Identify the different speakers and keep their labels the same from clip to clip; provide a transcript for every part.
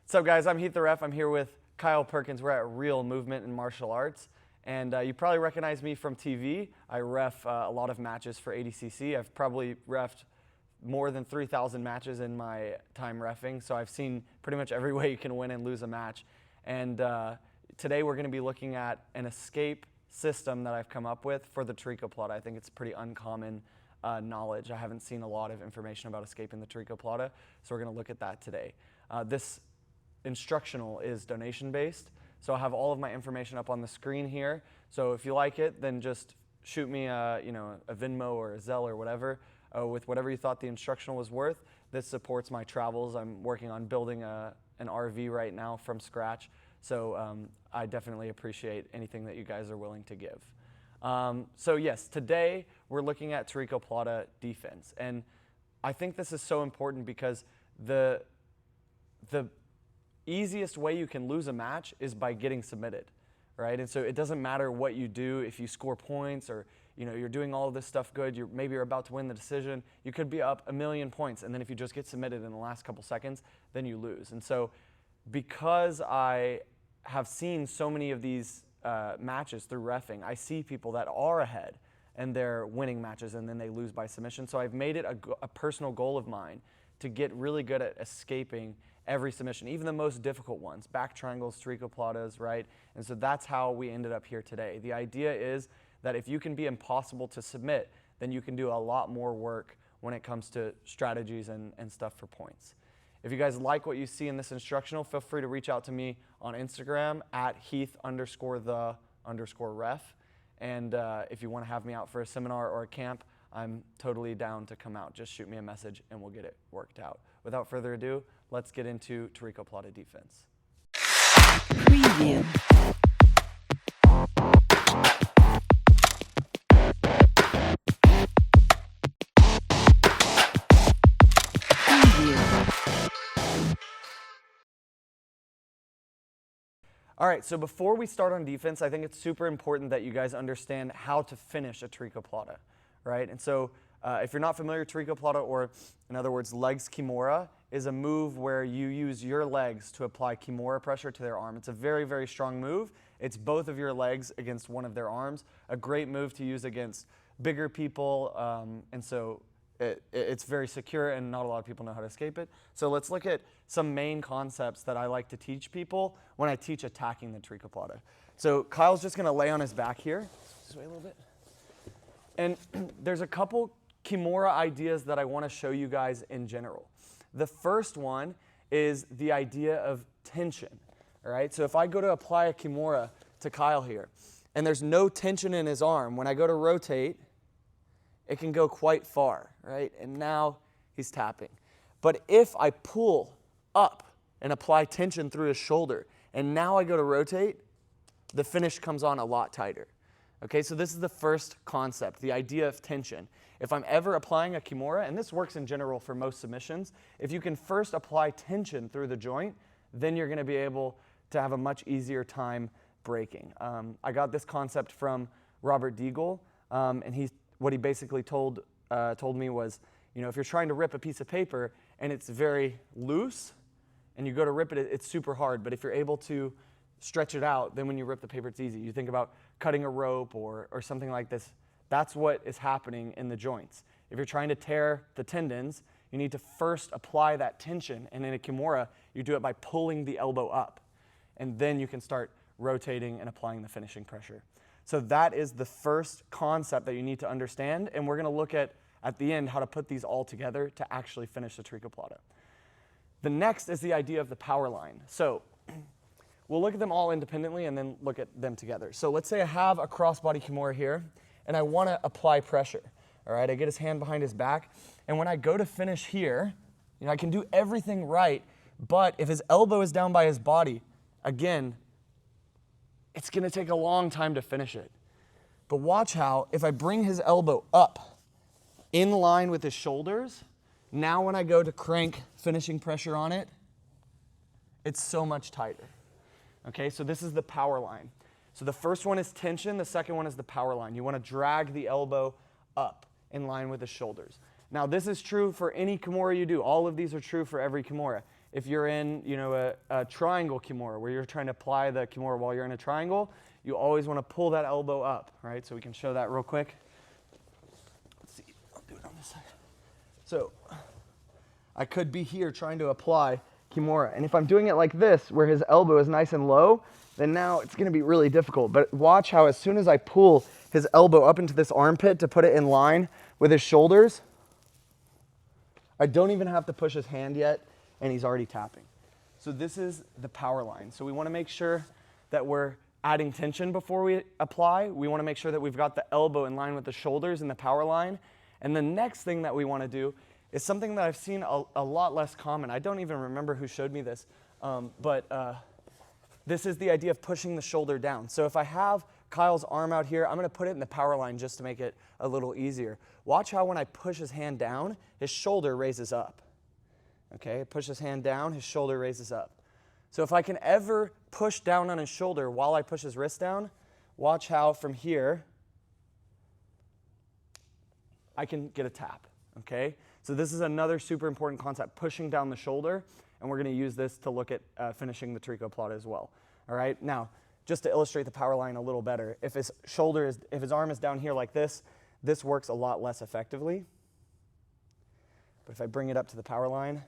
Speaker 1: What's up, guys? I'm Heath the Ref. I'm here with Kyle Perkins. We're at Real Movement in Martial Arts. And you probably recognize me from TV. I ref a lot of matches for ADCC. I've probably refed more than 3,000 matches in my time reffing. So I've seen pretty much every way you can win and lose a match. And today we're going to be looking at an escape system that I've come up with for the Tarikoplata. I think it's pretty uncommon knowledge. I haven't seen a lot of information about escaping the Tarikoplata. So we're going to look at that today. This Instructional is donation-based, so I'll have all of my information up on the screen here. So if you like it, then just shoot me a Venmo or a Zelle or whatever with whatever you thought the Instructional was worth. This supports my travels. I'm working on building an RV right now from scratch, so I definitely appreciate anything that you guys are willing to give. So yes, today we're looking at Tarikoplata defense, and I think this is so important because the easiest way you can lose a match is by getting submitted, right? And so it doesn't matter what you do, if you score points or you're doing all of this stuff good, maybe you're about to win the decision, you could be up 1,000,000 points, and then if you just get submitted in the last couple seconds, then you lose. And so because I have seen so many of these matches through reffing, I see people that are ahead and they're winning matches and then they lose by submission. So I've made it a personal goal of mine to get really good at escaping every submission, even the most difficult ones, back triangles, Tarikoplatas, right? And so that's how we ended up here today. The idea is that if you can be impossible to submit, then you can do a lot more work when it comes to strategies and stuff for points. If you guys like what you see in this Instructional, feel free to reach out to me on Instagram at Heath_the_ref. And if you want to have me out for a seminar or a camp, I'm totally down to come out. Just shoot me a message and we'll get it worked out. Without further ado, let's get into Tarikoplata defense.
Speaker 2: Preview.
Speaker 1: All right, so before we start on defense, I think it's super important that you guys understand how to finish a Tarikoplata, right? And so if you're not familiar, Tarikoplata, or in other words, legs kimura, is a move where you use your legs to apply kimura pressure to their arm. It's a very, very strong move. It's both of your legs against one of their arms. A great move to use against bigger people, and so it's very secure and not a lot of people know how to escape it. So let's look at some main concepts that I like to teach people when I teach attacking the Tarikoplata. So Kyle's just going to lay on his back here. Just wait a little bit. And there's a couple kimura ideas that I want to show you guys in general. The first one is the idea of tension, all right? So if I go to apply a kimura to Kyle here, and there's no tension in his arm, when I go to rotate, it can go quite far, right? And now he's tapping. But if I pull up and apply tension through his shoulder, and now I go to rotate, the finish comes on a lot tighter. Okay, so this is the first concept, the idea of tension. If I'm ever applying a kimura, and this works in general for most submissions, if you can first apply tension through the joint, then you're going to be able to have a much easier time breaking. I got this concept from Robert Deagle, and what he basically told me was, if you're trying to rip a piece of paper and it's very loose, and you go to rip it, it's super hard. But if you're able to stretch it out, then when you rip the paper, it's easy. You think about cutting a rope or something like this. That's what is happening in the joints. If you're trying to tear the tendons, you need to first apply that tension. And in a kimura, you do it by pulling the elbow up. And then you can start rotating and applying the finishing pressure. So that is the first concept that you need to understand. And we're going to look at the end, how to put these all together to actually finish the Tarikoplata. The next is the idea of the power line. So we'll look at them all independently and then look at them together. So let's say I have a crossbody kimura here, and I want to apply pressure. All right, I get his hand behind his back, and when I go to finish here, I can do everything right, but if his elbow is down by his body, again, it's going to take a long time to finish it. But watch how, if I bring his elbow up in line with his shoulders, now when I go to crank finishing pressure on it, it's so much tighter. Okay, so this is the power line. So the first one is tension, the second one is the power line. You want to drag the elbow up in line with the shoulders. Now this is true for any kimura you do. All of these are true for every kimura. if you're in, a triangle kimura where you're trying to apply the kimura while you're in a triangle, you always want to pull that elbow up, right? So we can show that real quick. Let's see, I'll do it on this side. So I could be here trying to apply kimura, and if I'm doing it like this, where his elbow is nice and low, then now it's going to be really difficult. But watch how as soon as I pull his elbow up into this armpit to put it in line with his shoulders, I don't even have to push his hand yet, and he's already tapping. So this is the power line. So we want to make sure that we're adding tension before we apply. We want to make sure that we've got the elbow in line with the shoulders in the power line. And the next thing that we want to do is something that I've seen a lot less common. I don't even remember who showed me this, but this is the idea of pushing the shoulder down. So if I have Kyle's arm out here, I'm going to put it in the power line just to make it a little easier. Watch how when I push his hand down, his shoulder raises up. Okay, push his hand down, his shoulder raises up. So if I can ever push down on his shoulder while I push his wrist down, watch how from here I can get a tap. Okay, so this is another super important concept, pushing down the shoulder, and we're going to use this to look at finishing the Tarikoplata as well. All right, now just to illustrate the power line a little better, if his arm is down here like this, this works a lot less effectively. But if I bring it up to the power line,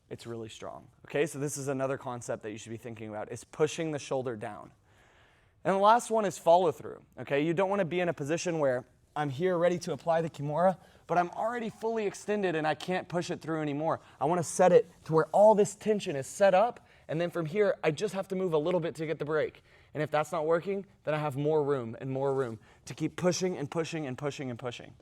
Speaker 1: it's really strong. Okay, so this is another concept that you should be thinking about, is pushing the shoulder down. And the last one is follow through. Okay, you don't want to be in a position where I'm here ready to apply the kimura, but I'm already fully extended and I can't push it through anymore. I want to set it to where all this tension is set up, and then from here, I just have to move a little bit to get the break. And if that's not working, then I have more room and more room to keep pushing and pushing and pushing and pushing.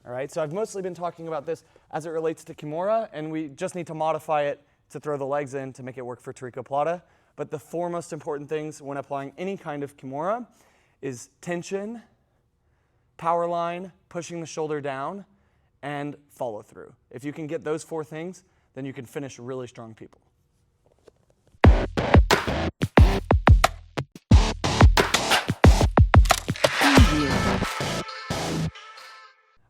Speaker 1: All right, so I've mostly been talking about this as it relates to kimura, and we just need to modify it to throw the legs in to make it work for Tarikoplata. But the four most important things when applying any kind of kimura is tension, power line, pushing the shoulder down, and follow through. If you can get those four things, then you can finish really strong people.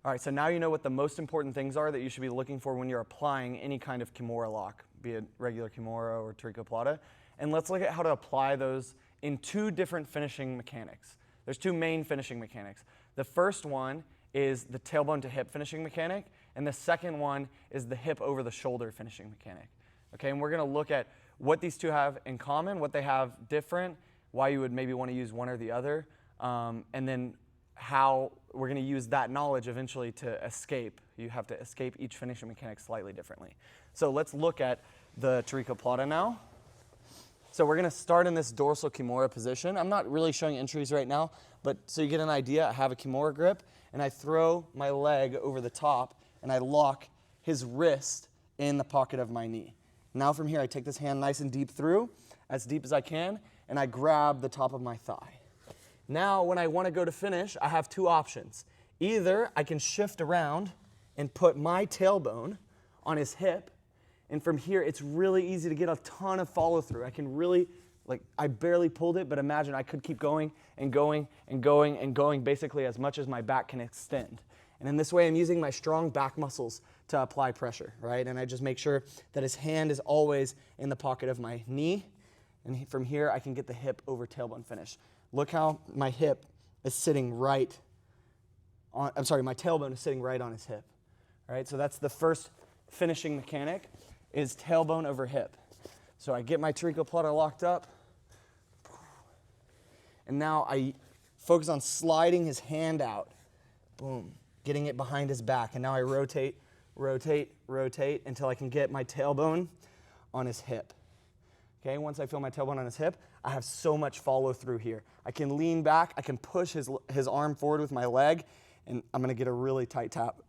Speaker 1: All right, so now you know what the most important things are that you should be looking for when you're applying any kind of kimura lock, be it regular kimura or Tarikoplata. And let's look at how to apply those in two different finishing mechanics. There's two main finishing mechanics. The first one is the tailbone to hip finishing mechanic, and the second one is the hip over the shoulder finishing mechanic. Okay, and we're going to look at what these two have in common, what they have different, why you would maybe want to use one or the other, and then how we're going to use that knowledge eventually to escape. You have to escape each finishing mechanic slightly differently. So let's look at the Tarikoplata now. So we're going to start in this dorsal kimura position. I'm not really showing entries right now, but so you get an idea, I have a kimura grip, and I throw my leg over the top, and I lock his wrist in the pocket of my knee. Now from here, I take this hand nice and deep through, as deep as I can, and I grab the top of my thigh. Now, when I want to go to finish, I have two options. Either I can shift around and put my tailbone on his hip, and from here, it's really easy to get a ton of follow through. I can really, I barely pulled it, but imagine I could keep going and going and going and going basically as much as my back can extend. And in this way, I'm using my strong back muscles to apply pressure, right? And I just make sure that his hand is always in the pocket of my knee, and from here, I can get the hip over tailbone finish. Look how my hip is sitting right on, my tailbone is sitting right on his hip. All right, so that's the first finishing mechanic, is tailbone over hip. So I get my Tarikoplata locked up, and now I focus on sliding his hand out. Boom, getting it behind his back, and now I rotate, rotate, rotate until I can get my tailbone on his hip. Okay, once I feel my tailbone on his hip, I have so much follow through here. I can lean back, I can push his arm forward with my leg, and I'm gonna get a really tight tap.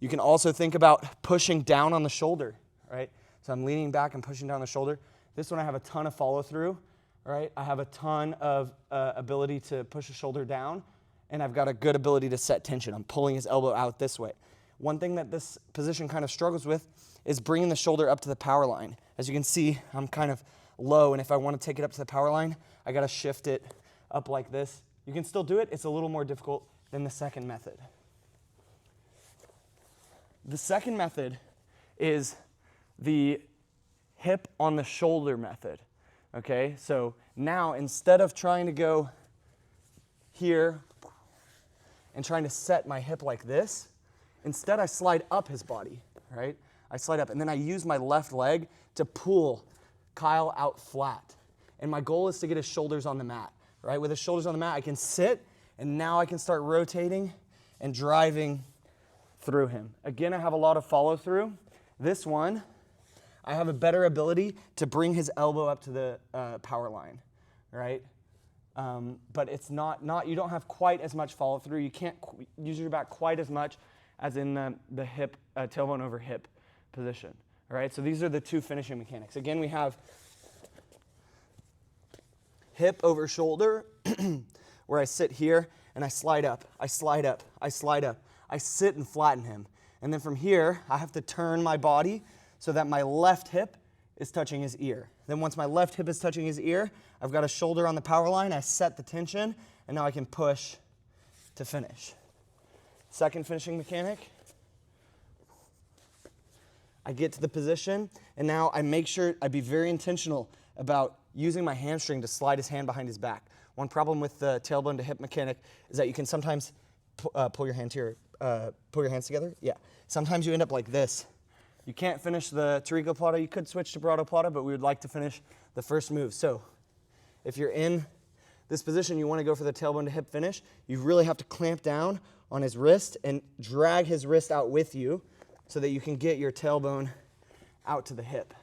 Speaker 1: You can also think about pushing down on the shoulder, right? So I'm leaning back and pushing down the shoulder. This one I have a ton of follow through, right? I have a ton of ability to push the shoulder down, and I've got a good ability to set tension. I'm pulling his elbow out this way. One thing that this position kind of struggles with is bringing the shoulder up to the power line. As you can see, I'm kind of low, and if I want to take it up to the power line, I got to shift it up like this. You can still do it. It's a little more difficult than the second method. The second method is the hip on the shoulder method, okay? So now instead of trying to go here and trying to set my hip like this, instead I slide up his body, right? I slide up and then I use my left leg to pull Kyle out flat. And my goal is to get his shoulders on the mat, right? With his shoulders on the mat, I can sit and now I can start rotating and driving through him. Again, I have a lot of follow through. This one, I have a better ability to bring his elbow up to the power line, right? But it's not, you don't have quite as much follow through. You can't use your back quite as much as in the hip, tailbone over hip position, all right? So these are the two finishing mechanics. Again, we have hip over shoulder, where I sit here and I slide up, I slide up, I slide up. I sit and flatten him. And then from here, I have to turn my body so that my left hip is touching his ear. Then once my left hip is touching his ear, I've got a shoulder on the power line, I set the tension, and now I can push to finish. Second finishing mechanic. I get to the position, and now I make sure I be very intentional about using my hamstring to slide his hand behind his back. One problem with the tailbone to hip mechanic is that you can sometimes pull your hands together. Yeah. Sometimes you end up like this. You can't finish the Tarikoplata. You could switch to Plata, but we would like to finish the first move. So if you're in this position, you want to go for the tailbone to hip finish, you really have to clamp down on his wrist and drag his wrist out with you so that you can get your tailbone out to the hip.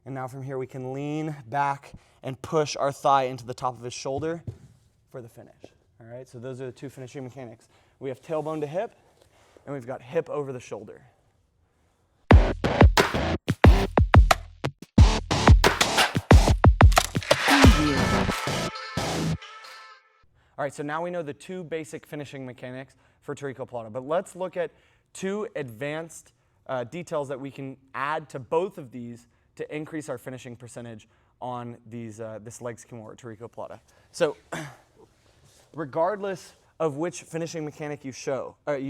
Speaker 1: And now from here we can lean back and push our thigh into the top of his shoulder for the finish. All right, so those are the two finishing mechanics. We have tailbone to hip, and we've got hip over the shoulder. All right, so now we know the two basic finishing mechanics for Tarikoplata, but let's look at two advanced details that we can add to both of these to increase our finishing percentage on these this legs kimura Tarikoplata. So regardless of which finishing mechanic you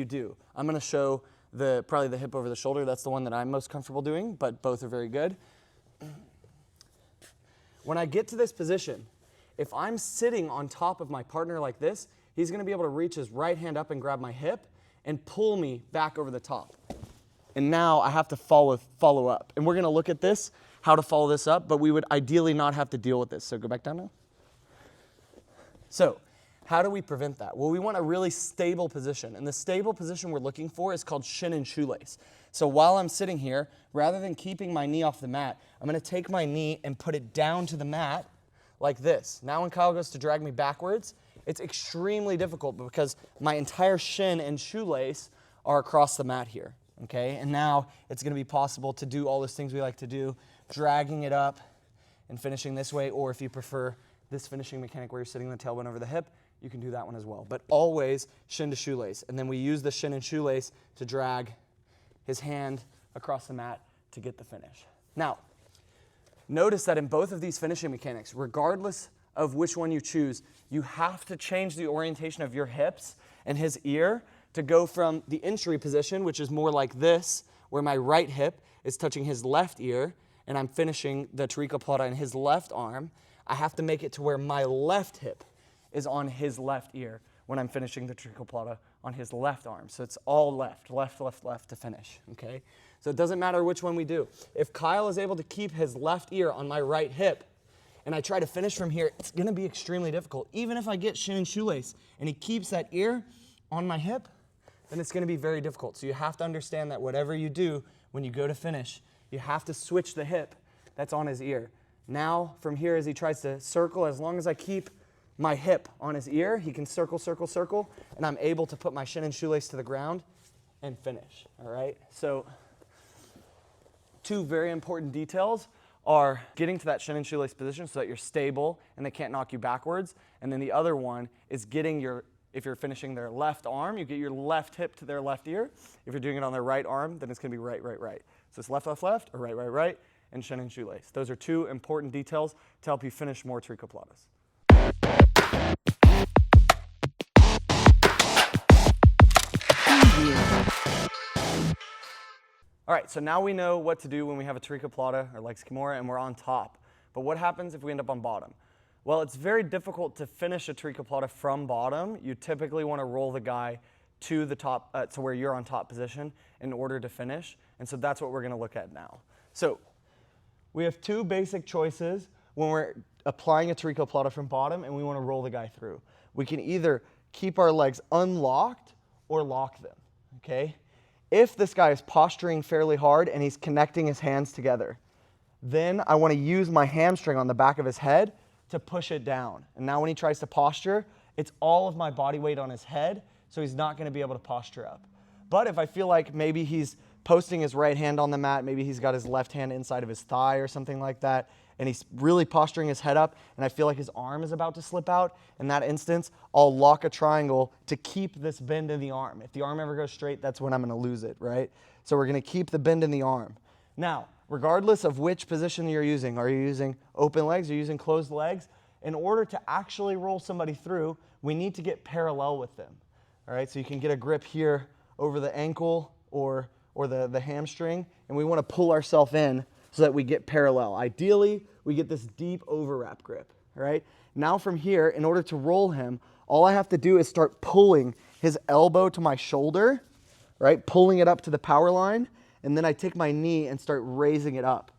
Speaker 1: do, I'm going to show probably the hip over the shoulder. That's the one that I'm most comfortable doing, but both are very good. When I get to this position, if I'm sitting on top of my partner like this, he's going to be able to reach his right hand up and grab my hip and pull me back over the top. And now I have to follow up. And we're going to look at this, how to follow this up, but we would ideally not have to deal with this. So go back down now. So how do we prevent that? Well, we want a really stable position. And the stable position we're looking for is called shin and shoelace. So while I'm sitting here, rather than keeping my knee off the mat, I'm going to take my knee and put it down to the mat like this. Now when Kyle goes to drag me backwards, it's extremely difficult because my entire shin and shoelace are across the mat here. Okay, and now it's going to be possible to do all those things we like to do, dragging it up and finishing this way, or if you prefer this finishing mechanic where you're sitting the tailbone over the hip, you can do that one as well. But always shin to shoelace, and then we use the shin and shoelace to drag his hand across the mat to get the finish. Now, notice that in both of these finishing mechanics, regardless of which one you choose, you have to change the orientation of your hips and his ear to go from the entry position, which is more like this, where my right hip is touching his left ear, and I'm finishing the Tarikoplata in his left arm. I have to make it to where my left hip is on his left ear when I'm finishing the Tarikoplata on his left arm. So it's all left to finish, okay? So it doesn't matter which one we do. If Kyle is able to keep his left ear on my right hip, and I try to finish from here, it's gonna be extremely difficult. Even if I get shin and shoelace, and he keeps that ear on my hip, then it's going to be very difficult. So you have to understand that whatever you do when you go to finish, you have to switch the hip that's on his ear. Now, from here, as he tries to circle, as long as I keep my hip on his ear, he can circle, circle, circle, and I'm able to put my shin and shoelace to the ground and finish, all right? So two very important details are getting to that shin and shoelace position so that you're stable and they can't knock you backwards. And then the other one is getting if you're finishing their left arm, you get your left hip to their left ear. If you're doing it on their right arm, then it's going to be right, right, right. So it's left, left, left, or right, right, right, and shin and shoelace. Those are two important details to help you finish more Tarikoplatas. All right, so now we know what to do when we have a Tarikoplata or legs Kimura and we're on top. But what happens if we end up on bottom? Well, it's very difficult to finish a Tarikoplata from bottom. You typically want to roll the guy to the top, to where you're on top position in order to finish. And so that's what we're going to look at now. So we have two basic choices when we're applying a Tarikoplata from bottom and we want to roll the guy through. We can either keep our legs unlocked or lock them, okay? If this guy is posturing fairly hard and he's connecting his hands together, then I want to use my hamstring on the back of his head to push it down. And now when he tries to posture, it's all of my body weight on his head, so he's not going to be able to posture up. But if I feel like maybe he's posting his right hand on the mat, maybe he's got his left hand inside of his thigh or something like that, and he's really posturing his head up, and I feel like his arm is about to slip out, in that instance, I'll lock a triangle to keep this bend in the arm. If the arm ever goes straight, that's when I'm going to lose it, right? So we're going to keep the bend in the arm. Now, regardless of which position you're using, are you using open legs, are you using closed legs? In order to actually roll somebody through, we need to get parallel with them. All right, so you can get a grip here over the ankle or the hamstring, and we want to pull ourselves in so that we get parallel. Ideally, we get this deep overwrap grip, right? Now from here, in order to roll him, all I have to do is start pulling his elbow to my shoulder, right? Pulling it up to the power line, and then I take my knee and start raising it up,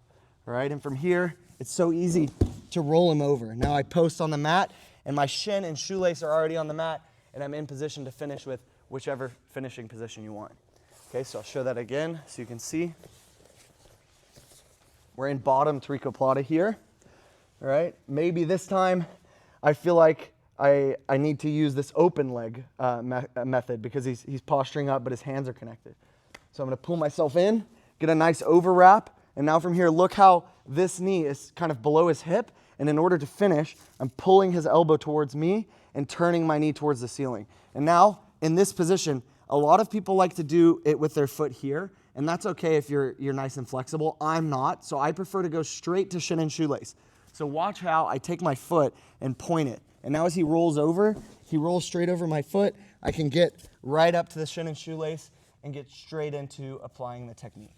Speaker 1: right? And from here, it's so easy to roll him over. Now I post on the mat, and my shin and shoelace are already on the mat, and I'm in position to finish with whichever finishing position you want. Okay, so I'll show that again so you can see. We're in bottom Tarikoplata here, all right? Maybe this time I feel like I need to use this open leg method because he's posturing up, but his hands are connected. So I'm going to pull myself in, get a nice overwrap, and now from here, look how this knee is kind of below his hip, and in order to finish, I'm pulling his elbow towards me and turning my knee towards the ceiling. And now, in this position, a lot of people like to do it with their foot here, and that's okay if you're nice and flexible. I'm not, so I prefer to go straight to shin and shoelace. So watch how I take my foot and point it. And now as he rolls over, he rolls straight over my foot. I can get right up to the shin and shoelace and get straight into applying the technique.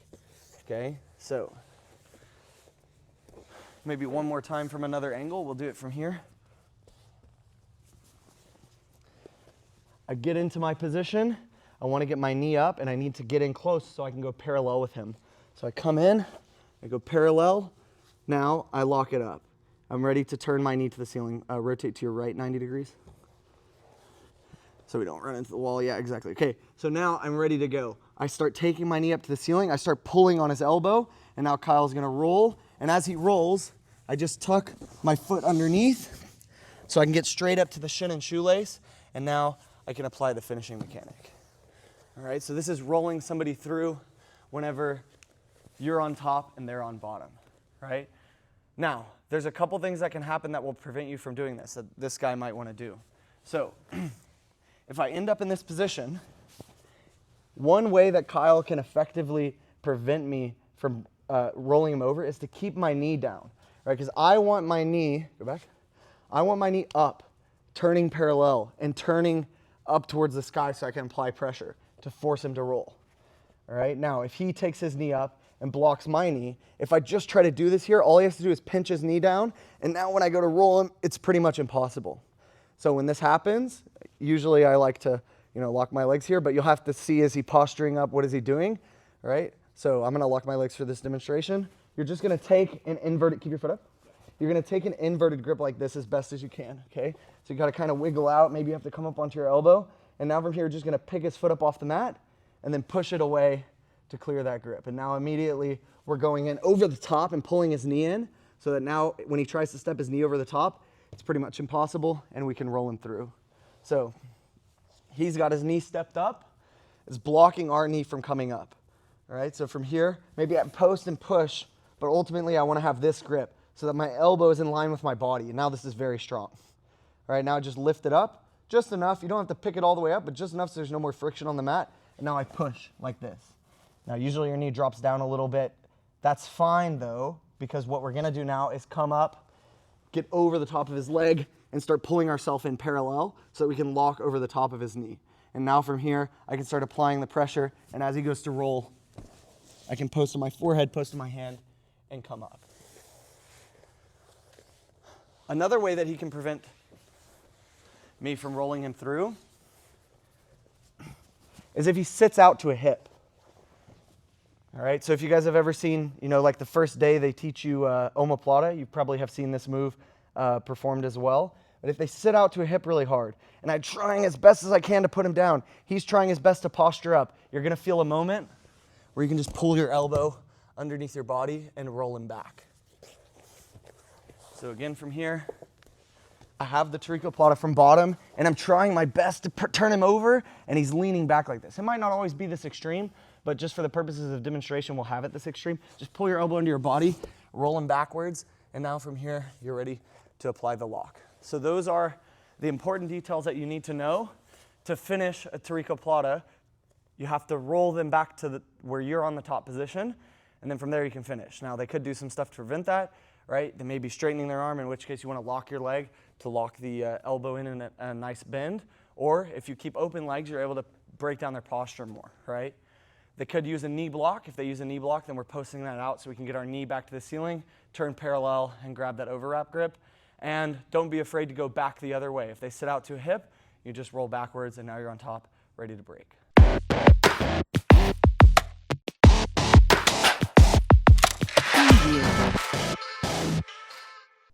Speaker 1: Okay, so maybe one more time from another angle. We'll do it from here. I get into my position. I want to get my knee up, and I need to get in close so I can go parallel with him. So I come in, I go parallel. Now I lock it up. I'm ready to turn my knee to the ceiling. Rotate to your right 90 degrees. So we don't run into the wall. Yeah, exactly. Okay, so now I'm ready to go. I start taking my knee up to the ceiling. I start pulling on his elbow, and now Kyle's going to roll. And as he rolls, I just tuck my foot underneath so I can get straight up to the shin and shoelace, and now I can apply the finishing mechanic. All right, so this is rolling somebody through whenever you're on top and they're on bottom, right? Now, there's a couple things that can happen that will prevent you from doing this, that this guy might want to do. So, if I end up in this position, one way that Kyle can effectively prevent me from rolling him over is to keep my knee down, right? Because I want my knee, go back, I want my knee up, turning parallel and turning up towards the sky so I can apply pressure to force him to roll. All right, now if he takes his knee up and blocks my knee, if I just try to do this here, all he has to do is pinch his knee down, and now when I go to roll him, it's pretty much impossible. So when this happens, usually I like to, lock my legs here, but you'll have to see, is he posturing up, what is he doing, all right? So I'm gonna lock my legs for this demonstration. You're just gonna take an inverted, keep your foot up. You're gonna take an inverted grip like this as best as you can, okay? So you gotta kind of wiggle out, maybe you have to come up onto your elbow, and now from here, you're just gonna pick his foot up off the mat, and then push it away to clear that grip. And now immediately, we're going in over the top and pulling his knee in, so that now when he tries to step his knee over the top, it's pretty much impossible, and we can roll him through. So he's got his knee stepped up. It's blocking our knee from coming up. All right, so from here, maybe I post and push, but ultimately I want to have this grip so that my elbow is in line with my body. And now this is very strong. All right, now just lift it up just enough. You don't have to pick it all the way up, but just enough so there's no more friction on the mat. And now I push like this. Now usually your knee drops down a little bit. That's fine though, because what we're going to do now is come up, get over the top of his leg, and start pulling ourselves in parallel so that we can lock over the top of his knee. And now from here, I can start applying the pressure, and as he goes to roll, I can post on my forehead, post on my hand, and come up. Another way that he can prevent me from rolling him through is if he sits out to a hip. All right, so if you guys have ever seen, like the first day they teach you omoplata, you probably have seen this move performed as well. But if they sit out to a hip really hard, and I'm trying as best as I can to put him down, he's trying his best to posture up, you're going to feel a moment where you can just pull your elbow underneath your body and roll him back. So again, from here, I have the Tarikoplata from bottom, and I'm trying my best to turn him over, and he's leaning back like this. It might not always be this extreme, but just for the purposes of demonstration, we'll have it this extreme. Just pull your elbow into your body, roll him backwards, and now from here, you're ready to apply the lock. So those are the important details that you need to know to finish a Tarikoplata. You have to roll them back to where you're on the top position, and then from there you can finish. Now, they could do some stuff to prevent that, right? They may be straightening their arm, in which case you want to lock your leg to lock the elbow in a nice bend. Or if you keep open legs, you're able to break down their posture more, right? They could use a knee block. If they use a knee block, then we're posting that out so we can get our knee back to the ceiling, turn parallel, and grab that overwrap grip. And don't be afraid to go back the other way. If they sit out to a hip, you just roll backwards, and now you're on top, ready to break.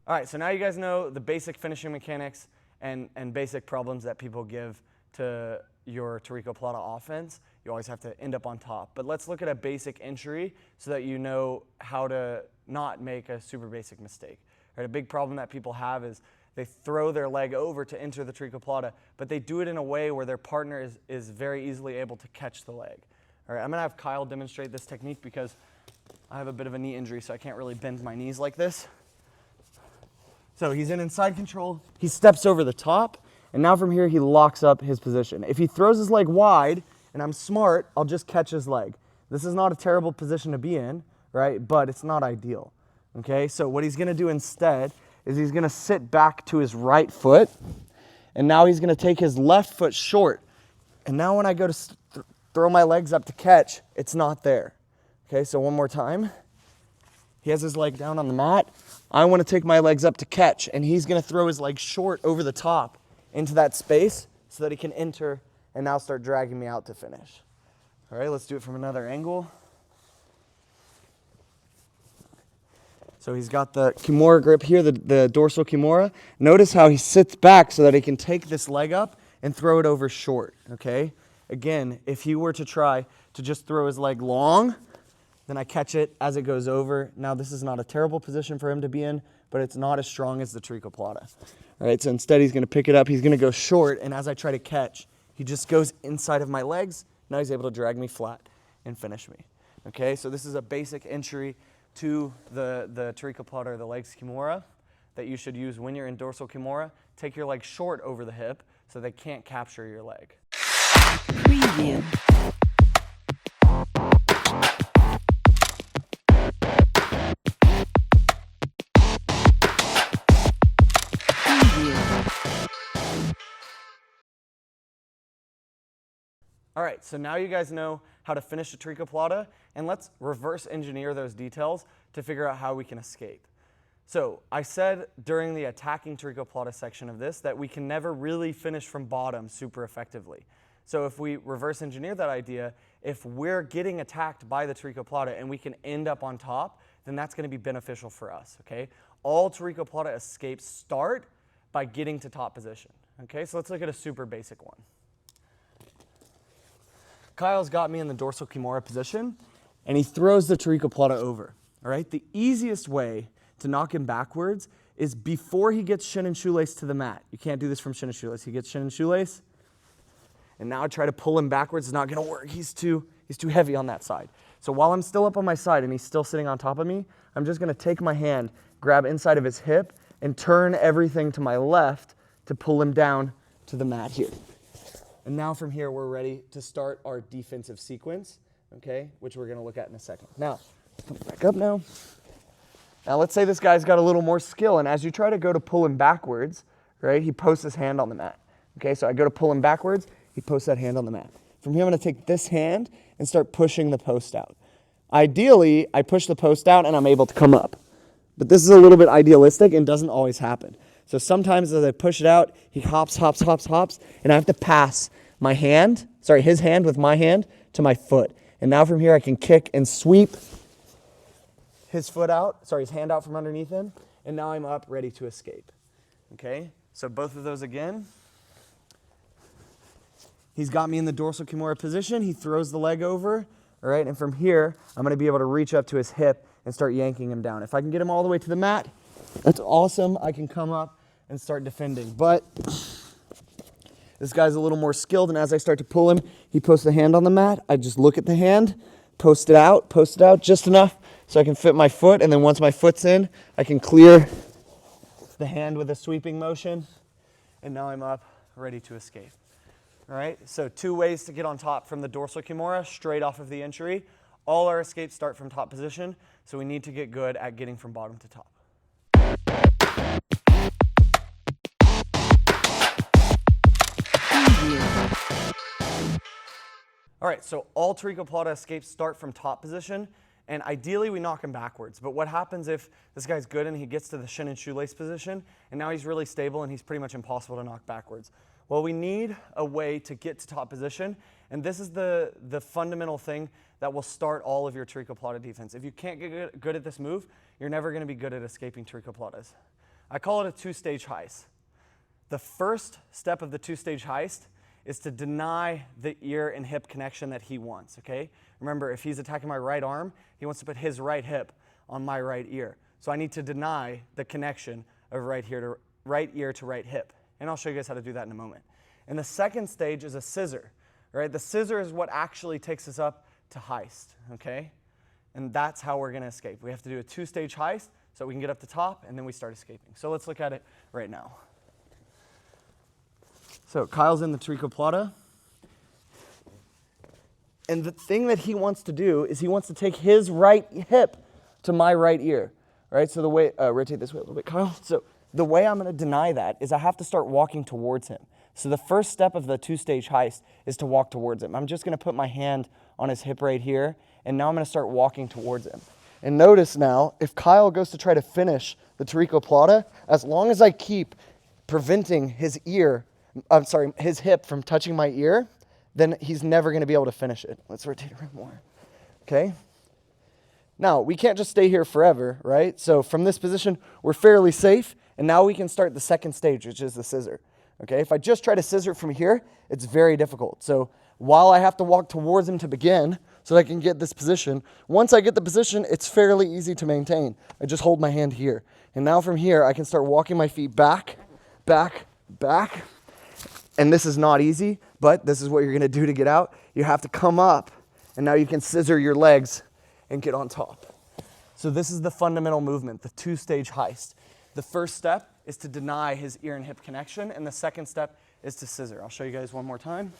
Speaker 1: All right, so now you guys know the basic finishing mechanics and basic problems that people give to your Tarikoplata offense. You always have to end up on top. But let's look at a basic entry so that you know how to not make a super basic mistake. Right, a big problem that people have is they throw their leg over to enter the Tarikoplata, but they do it in a way where their partner is very easily able to catch the leg. All right, I'm going to have Kyle demonstrate this technique because I have a bit of a knee injury, so I can't really bend my knees like this. So he's in inside control. He steps over the top, and now from here he locks up his position. If he throws his leg wide, and I'm smart, I'll just catch his leg. This is not a terrible position to be in, right? But it's not ideal. Okay, so what he's going to do instead is he's going to sit back to his right foot, and now he's going to take his left foot short. And now when I go to throw my legs up to catch, it's not there. Okay, so one more time. He has his leg down on the mat. I want to take my legs up to catch, and he's going to throw his leg short over the top into that space so that he can enter and now start dragging me out to finish. All right, let's do it from another angle. So he's got the Kimura grip here, the dorsal Kimura. Notice how he sits back so that he can take this leg up and throw it over short, okay? Again, if he were to try to just throw his leg long, then I catch it as it goes over. Now, this is not a terrible position for him to be in, but it's not as strong as the Tarikoplata. All right, so instead he's going to pick it up. He's going to go short, and as I try to catch, he just goes inside of my legs. Now he's able to drag me flat and finish me. Okay, so this is a basic entry to the Tarikoplata or the legs Kimura that you should use when you're in dorsal Kimura. Take your leg short over the hip so they can't capture your leg.
Speaker 2: Preview.
Speaker 1: All right, so now you guys know how to finish a Tarikoplata, and let's reverse engineer those details to figure out how we can escape. So I said during the attacking Tarikoplata section of this that we can never really finish from bottom super effectively. So if we reverse engineer that idea, if we're getting attacked by the Tarikoplata and we can end up on top, then that's going to be beneficial for us, okay? All Tarikoplata escapes start by getting to top position, okay? So let's look at a super basic one. Kyle's got me in the dorsal Kimura position, and he throws the Tarikoplata over, all right? The easiest way to knock him backwards is before he gets shin and shoelace to the mat. You can't do this from shin and shoelace. He gets shin and shoelace, and now I try to pull him backwards. It's not going to work. He's too heavy on that side. So while I'm still up on my side and he's still sitting on top of me, I'm just going to take my hand, grab inside of his hip, and turn everything to my left to pull him down to the mat here. And now from here, we're ready to start our defensive sequence, okay, which we're going to look at in a second. Now, come back up now. Now, let's say this guy's got a little more skill, and as you try to go to pull him backwards, right, he posts his hand on the mat. Okay, so I go to pull him backwards, he posts that hand on the mat. From here, I'm going to take this hand and start pushing the post out. Ideally, I push the post out and I'm able to come up. But this is a little bit idealistic and doesn't always happen. So sometimes as I push it out, he hops, and I have to pass his hand with my hand to my foot. And now from here I can kick and sweep his hand out from underneath him, and now I'm up ready to escape. Okay, so both of those again. He's got me in the dorsal Kimura position. He throws the leg over, all right, and from here, I'm gonna be able to reach up to his hip and start yanking him down. If I can get him all the way to the mat, that's awesome. I can come up and start defending. But this guy's a little more skilled, and as I start to pull him, he posts the hand on the mat. I just look at the hand, post it out just enough so I can fit my foot, and then once my foot's in, I can clear the hand with a sweeping motion, and now I'm up, ready to escape. All right, so 2 ways to get on top from the dorsal Kimura, straight off of the entry. All our escapes start from top position, so we need to get good at getting from bottom to top. All right, so all Tarikoplata escapes start from top position, and ideally we knock him backwards. But what happens if this guy's good and he gets to the shin and shoelace position, and now he's really stable and he's pretty much impossible to knock backwards? Well, we need a way to get to top position, and this is the fundamental thing that will start all of your Tarikoplata defense. If you can't get good at this move, you're never going to be good at escaping Tarikoplatas. I call it a 2-stage heist. The first step of the 2-stage heist is to deny the ear and hip connection that he wants, okay? Remember, if he's attacking my right arm, he wants to put his right hip on my right ear. So I need to deny the connection of right ear to right hip. And I'll show you guys how to do that in a moment. And the second stage is a scissor, right? The scissor is what actually takes us up to heist, okay? And that's how we're gonna escape. We have to do a 2-stage heist so we can get up to top, and then we start escaping. So let's look at it right now. So Kyle's in the Tarikoplata, and the thing that he wants to do is he wants to take his right hip to my right ear, right? So the way, rotate this way a little bit, Kyle. So the way I'm going to deny that is I have to start walking towards him. So the first step of the 2-stage heist is to walk towards him. I'm just going to put my hand on his hip right here, and now I'm going to start walking towards him. And notice now, if Kyle goes to try to finish the Tarikoplata, as long as I keep preventing his hip from touching my ear, then he's never going to be able to finish it. Let's rotate around more. Okay? Now, we can't just stay here forever, right? So from this position, we're fairly safe, and now we can start the second stage, which is the scissor. Okay? If I just try to scissor from here, it's very difficult. So while I have to walk towards him to begin so that I can get this position, once I get the position, it's fairly easy to maintain. I just hold my hand here. And now from here, I can start walking my feet back, back, back. And this is not easy, but this is what you're going to do to get out. You have to come up, and now you can scissor your legs and get on top. So this is the fundamental movement, the 2-stage heist. The first step is to deny his ear and hip connection, and the second step is to scissor. I'll show you guys one more time.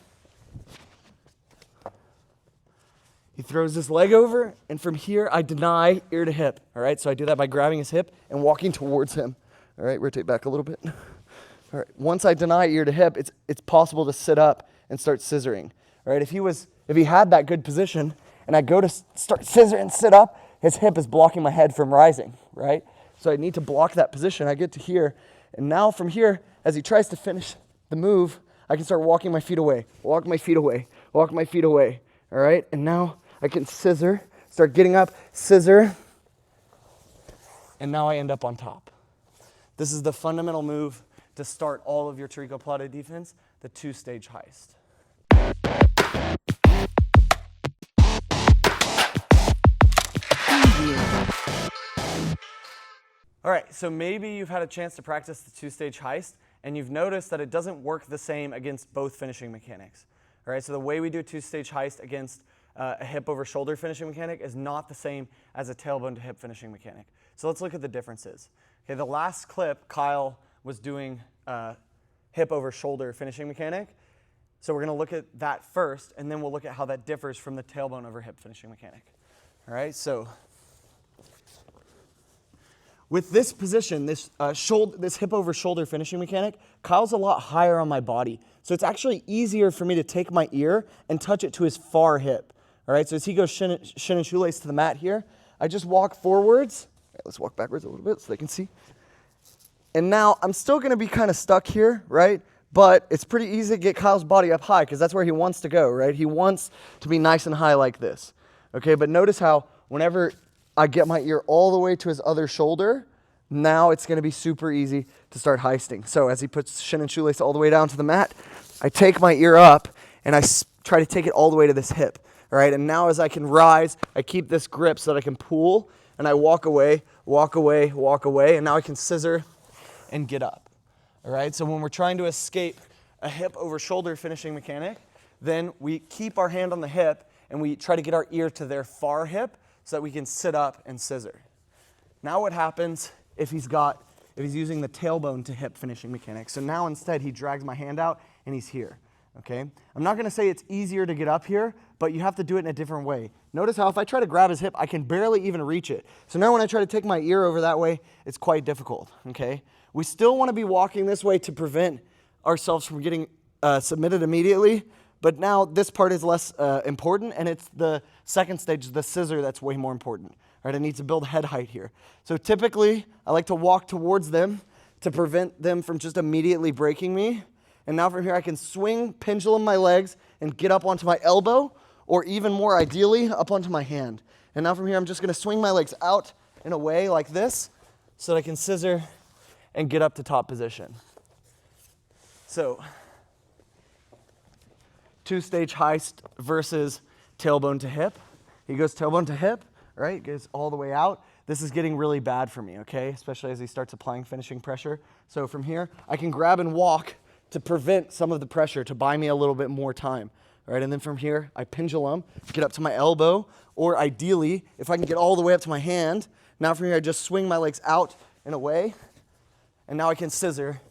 Speaker 1: He throws this leg over, and from here I deny ear to hip. All right, so I do that by grabbing his hip and walking towards him. All right, rotate back a little bit. All right, once I deny ear to hip, it's possible to sit up and start scissoring. All right, if he had that good position and I go to start scissoring and sit up, his hip is blocking my head from rising, right? So I need to block that position. I get to here, and now from here, as he tries to finish the move, I can start walking my feet away, walk my feet away, walk my feet away, all right? And now I can scissor, start getting up, scissor, and now I end up on top. This is the fundamental move to start all of your Tarikoplata defense, the 2-stage heist. All right, so maybe you've had a chance to practice the 2-stage heist, and you've noticed that it doesn't work the same against both finishing mechanics. All right, so the way we do a 2-stage heist against a hip over shoulder finishing mechanic is not the same as a tailbone to hip finishing mechanic. So let's look at the differences. Okay, the last clip, Kyle was doing hip over shoulder finishing mechanic. So we're going to look at that first, and then we'll look at how that differs from the tailbone over hip finishing mechanic. All right, so with this position, this hip over shoulder finishing mechanic, Kyle's a lot higher on my body. So it's actually easier for me to take my ear and touch it to his far hip. All right, so as he goes shin and shoelace to the mat here, I just walk forwards. All right, let's walk backwards a little bit so they can see. And now I'm still going to be kind of stuck here, right? But it's pretty easy to get Kyle's body up high because that's where he wants to go, right? He wants to be nice and high like this. Okay, but notice how whenever I get my ear all the way to his other shoulder, now it's going to be super easy to start heisting. So as he puts shin and shoelace all the way down to the mat, I take my ear up and I try to take it all the way to this hip. All right, and now as I can rise, I keep this grip so that I can pull, and I walk away, walk away, walk away, and now I can scissor and get up. All right, so when we're trying to escape a hip over shoulder finishing mechanic, then we keep our hand on the hip and we try to get our ear to their far hip so that we can sit up and scissor. Now what happens if he's using the tailbone to hip finishing mechanic? So now instead he drags my hand out and he's here. Okay, I'm not going to say it's easier to get up here, but you have to do it in a different way. Notice how if I try to grab his hip, I can barely even reach it. So now when I try to take my ear over that way, it's quite difficult. Okay, we still want to be walking this way to prevent ourselves from getting submitted immediately, but now this part is less important, and it's the second stage, the scissor, that's way more important. All right, I need to build head height here. So typically, I like to walk towards them to prevent them from just immediately breaking me. And now from here, I can swing, pendulum my legs, and get up onto my elbow, or even more ideally, up onto my hand. And now from here, I'm just going to swing my legs out and away like this so that I can scissor and get up to top position. So, two-stage heist versus tailbone to hip. He goes tailbone to hip, right? Goes all the way out. This is getting really bad for me, okay? Especially as he starts applying finishing pressure. So from here, I can grab and walk to prevent some of the pressure, to buy me a little bit more time. All right, and then from here, I pendulum, get up to my elbow, or ideally, if I can get all the way up to my hand, now from here I just swing my legs out and away, and now I can scissor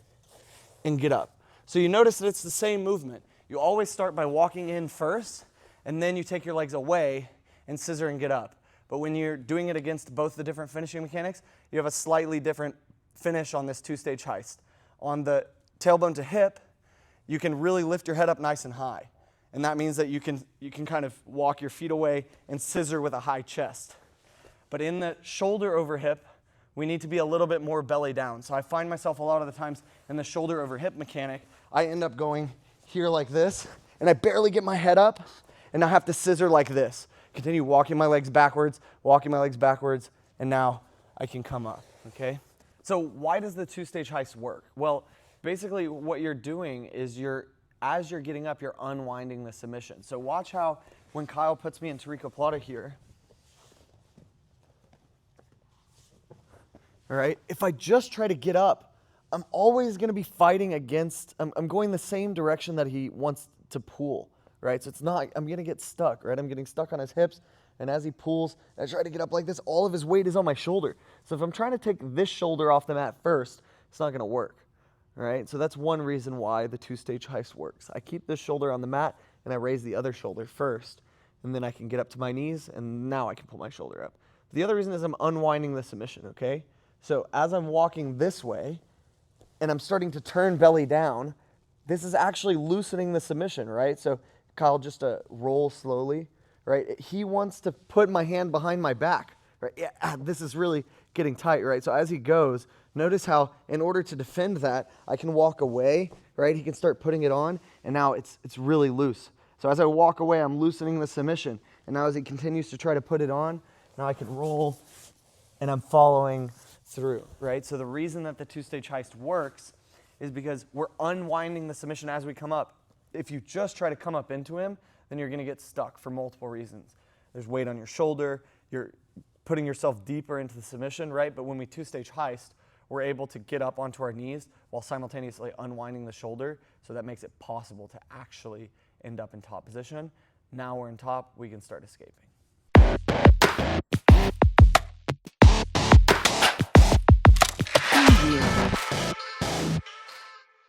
Speaker 1: and get up. So you notice that it's the same movement. You always start by walking in first, and then you take your legs away and scissor and get up. But when you're doing it against both the different finishing mechanics, you have a slightly different finish on this two-stage heist. On the tailbone to hip, you can really lift your head up nice and high. And that means that you can kind of walk your feet away and scissor with a high chest. But in the shoulder over hip, we need to be a little bit more belly down. So I find myself a lot of the times in the shoulder over hip mechanic, I end up going here like this, and I barely get my head up, and I have to scissor like this. Continue walking my legs backwards, and now I can come up, okay? So why does the two-stage heist work? Well, basically what you're doing is as you're getting up, you're unwinding the submission. So watch how when Kyle puts me in Tarikoplata here, all right, if I just try to get up, I'm always going to be fighting against, I'm going the same direction that he wants to pull, right? So it's not, I'm going to get stuck, right? I'm getting stuck on his hips, and as he pulls, I try to get up like this, all of his weight is on my shoulder. So if I'm trying to take this shoulder off the mat first, it's not going to work, right? So that's one reason why the two-stage heist works. I keep this shoulder on the mat, and I raise the other shoulder first, and then I can get up to my knees, and now I can pull my shoulder up. The other reason is I'm unwinding the submission, okay? So as I'm walking this way, and I'm starting to turn belly down, this is actually loosening the submission, right? So Kyle, just roll slowly, right? He wants to put my hand behind my back, right? Yeah, this is really getting tight, right? So as he goes, notice how in order to defend that, I can walk away, right? He can start putting it on, and now it's really loose. So as I walk away, I'm loosening the submission. And now as he continues to try to put it on, now I can roll, and I'm following through, right? So the reason that the two-stage heist works is because we're unwinding the submission as we come up. If you just try to come up into him, then you're going to get stuck for multiple reasons. There's weight on your shoulder, you're putting yourself deeper into the submission, right? But when we two-stage heist, we're able to get up onto our knees while simultaneously unwinding the shoulder, so that makes it possible to actually end up in top position. Now we're in top, we can start escaping.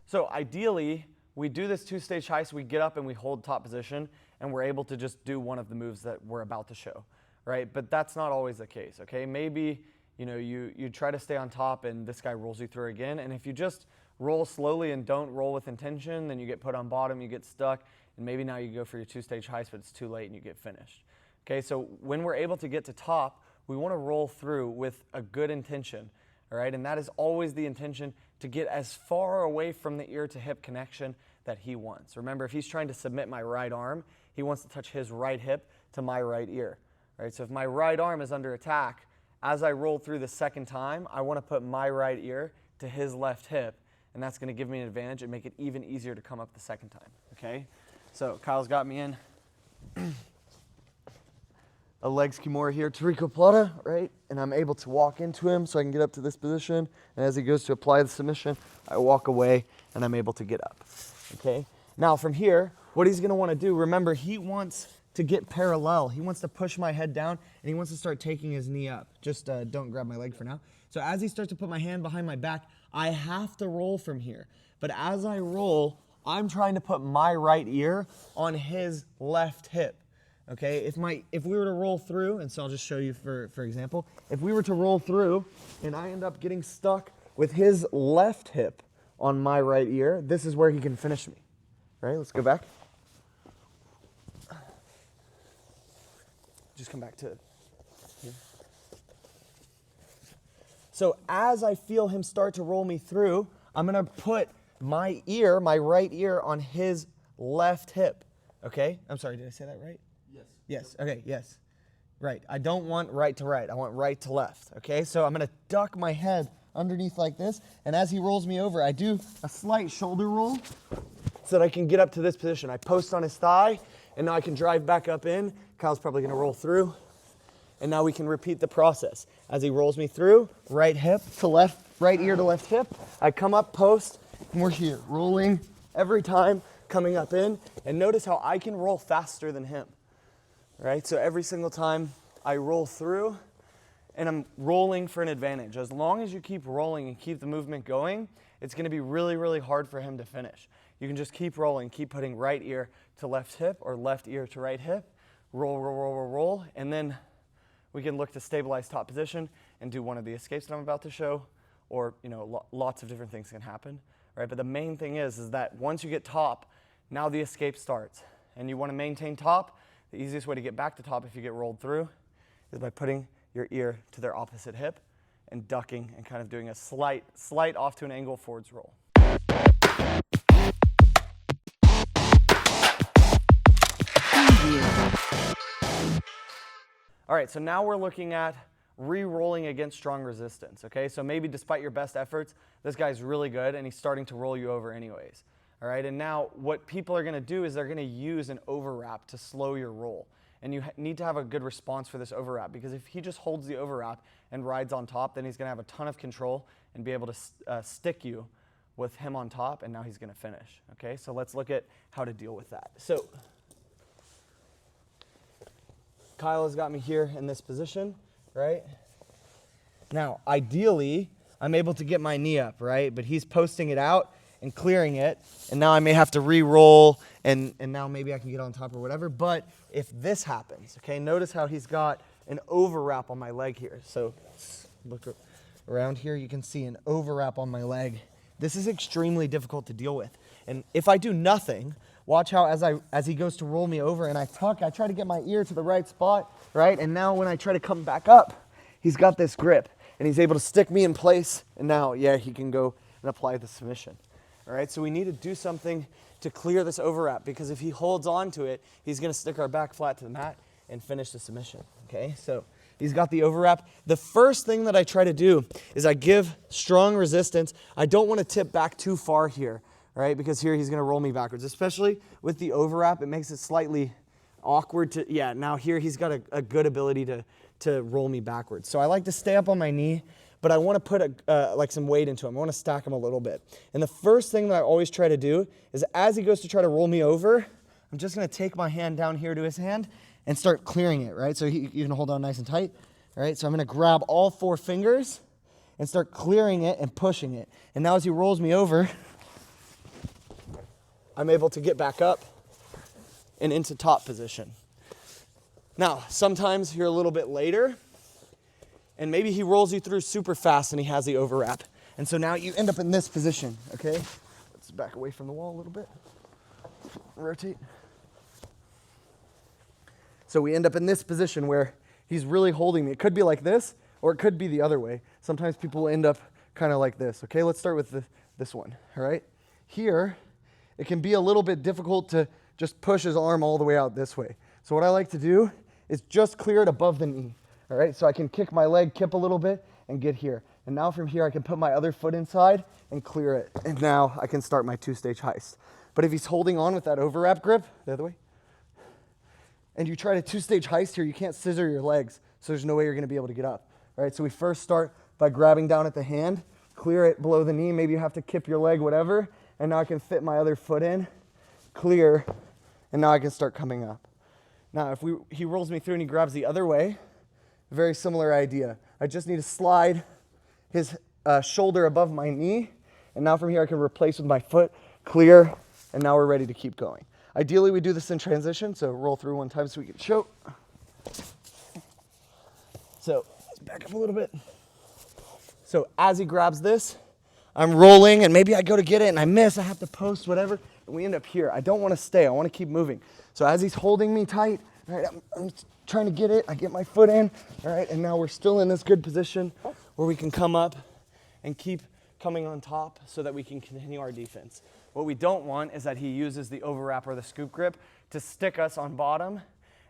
Speaker 1: So ideally, we do this two-stage heist, we get up and we hold top position, and we're able to just do one of the moves that we're about to show, right? But that's not always the case, okay? Maybe, you try to stay on top and this guy rolls you through again, and if you just roll slowly and don't roll with intention, then you get put on bottom, you get stuck, and maybe now you go for your two-stage heist, but it's too late and you get finished. Okay, so when we're able to get to top, we want to roll through with a good intention, all right? And that is always the intention, to get as far away from the ear to hip connection that he wants. Remember, if he's trying to submit my right arm, he wants to touch his right hip to my right ear, right? So if my right arm is under attack, as I roll through the second time, I want to put my right ear to his left hip, and that's going to give me an advantage and make it even easier to come up the second time, okay? So Kyle's got me in a legs Kimura here, Tarikoplata, right? And I'm able to walk into him so I can get up to this position. And as he goes to apply the submission, I walk away and I'm able to get up, okay? Now from here, what he's gonna wanna do, remember, he wants to get parallel. He wants to push my head down and he wants to start taking his knee up. Just don't grab my leg for now. So as he starts to put my hand behind my back, I have to roll from here. But as I roll, I'm trying to put my right ear on his left hip. Okay, if we were to roll through, and so I'll just show you for example, if we were to roll through and I end up getting stuck with his left hip on my right ear, this is where he can finish me. Right, let's go back. Just come back to here. So as I feel him start to roll me through, I'm gonna put my ear, my right ear, on his left hip. Okay, I'm sorry, did I say that right? Yes, okay, yes. Right, I don't want right to right, I want right to left, okay? So I'm gonna duck my head underneath like this, and as he rolls me over, I do a slight shoulder roll so that I can get up to this position. I post on his thigh, and now I can drive back up in. Kyle's probably gonna roll through, and now we can repeat the process. As he rolls me through, right hip to left, right ear to left hip, I come up, post, and we're here, rolling every time, coming up in, and notice how I can roll faster than him. Right, so every single time I roll through, and I'm rolling for an advantage. As long as you keep rolling and keep the movement going, it's going to be really, really hard for him to finish. You can just keep rolling, keep putting right ear to left hip or left ear to right hip, roll, roll, roll, roll, roll, and then we can look to stabilize top position and do one of the escapes that I'm about to show, or lots of different things can happen, right? But the main thing is that once you get top, now the escape starts, and you want to maintain top. The easiest way to get back to top if you get rolled through is by putting your ear to their opposite hip and ducking and kind of doing a slight off to an angle forwards roll. All right, so now we're looking at re-rolling against strong resistance, okay? So maybe despite your best efforts, this guy's really good and he's starting to roll you over anyways. All right, and now what people are going to do is they're going to use an overwrap to slow your roll. And you need to have a good response for this overwrap, because if he just holds the overwrap and rides on top, then he's going to have a ton of control and be able to stick you with him on top, and now he's going to finish. Okay, so let's look at how to deal with that. So Kyle has got me here in this position, right? Now, ideally, I'm able to get my knee up, right? But he's posting it out and clearing it, and now I may have to re-roll, and now maybe I can get on top or whatever. But if this happens, okay, notice how he's got an overwrap on my leg here. So look around here, you can see an overwrap on my leg. This is extremely difficult to deal with. And if I do nothing, watch how as he goes to roll me over and I tuck, I try to get my ear to the right spot, right? And now when I try to come back up, he's got this grip, and he's able to stick me in place, and now, yeah, he can go and apply the submission. All right, so we need to do something to clear this overwrap, because if he holds on to it, he's going to stick our back flat to the mat and finish the submission. Okay, so he's got the overwrap. The first thing that I try to do is I give strong resistance. I don't want to tip back too far here, right? Because here he's going to roll me backwards, especially with the overwrap. It makes it slightly awkward to, yeah, now here he's got a good ability to roll me backwards. So I like to stay up on my knee, but I want to put like some weight into him. I want to stack him a little bit. And the first thing that I always try to do is as he goes to try to roll me over, I'm just going to take my hand down here to his hand and start clearing it, right? So you can hold on nice and tight, right? So I'm going to grab all 4 fingers and start clearing it and pushing it. And now as he rolls me over, I'm able to get back up and into top position. Now, sometimes you're a little bit later, and maybe he rolls you through super fast and he has the overwrap. And so now you end up in this position, okay? Let's back away from the wall a little bit. Rotate. So we end up in this position where he's really holding me. It could be like this, or it could be the other way. Sometimes people will end up kind of like this. Okay, let's start with this one, all right? Here, it can be a little bit difficult to just push his arm all the way out this way. So what I like to do is just clear it above the knee, all right? So I can kick my leg, kip a little bit, and get here. And now from here, I can put my other foot inside and clear it. And now I can start my two-stage heist. But if he's holding on with that overwrap grip, the other way, and you try to two-stage heist here, you can't scissor your legs, so there's no way you're gonna be able to get up. All right, so we first start by grabbing down at the hand, clear it below the knee, maybe you have to kip your leg, whatever, and now I can fit my other foot in, clear, and now I can start coming up. Now, if he rolls me through and he grabs the other way, very similar idea. I just need to slide his shoulder above my knee, and now from here I can replace with my foot, clear, and now we're ready to keep going. Ideally, we do this in transition, so roll through one time so we can show. So let's back up a little bit. So as he grabs this, I'm rolling, and maybe I go to get it, and I miss, I have to post, whatever, and we end up here. I don't want to stay, I want to keep moving. So as he's holding me tight, all right, I'm trying to get it, I get my foot in, all right, and now we're still in this good position where we can come up and keep coming on top so that we can continue our defense. What we don't want is that he uses the overwrap or the scoop grip to stick us on bottom,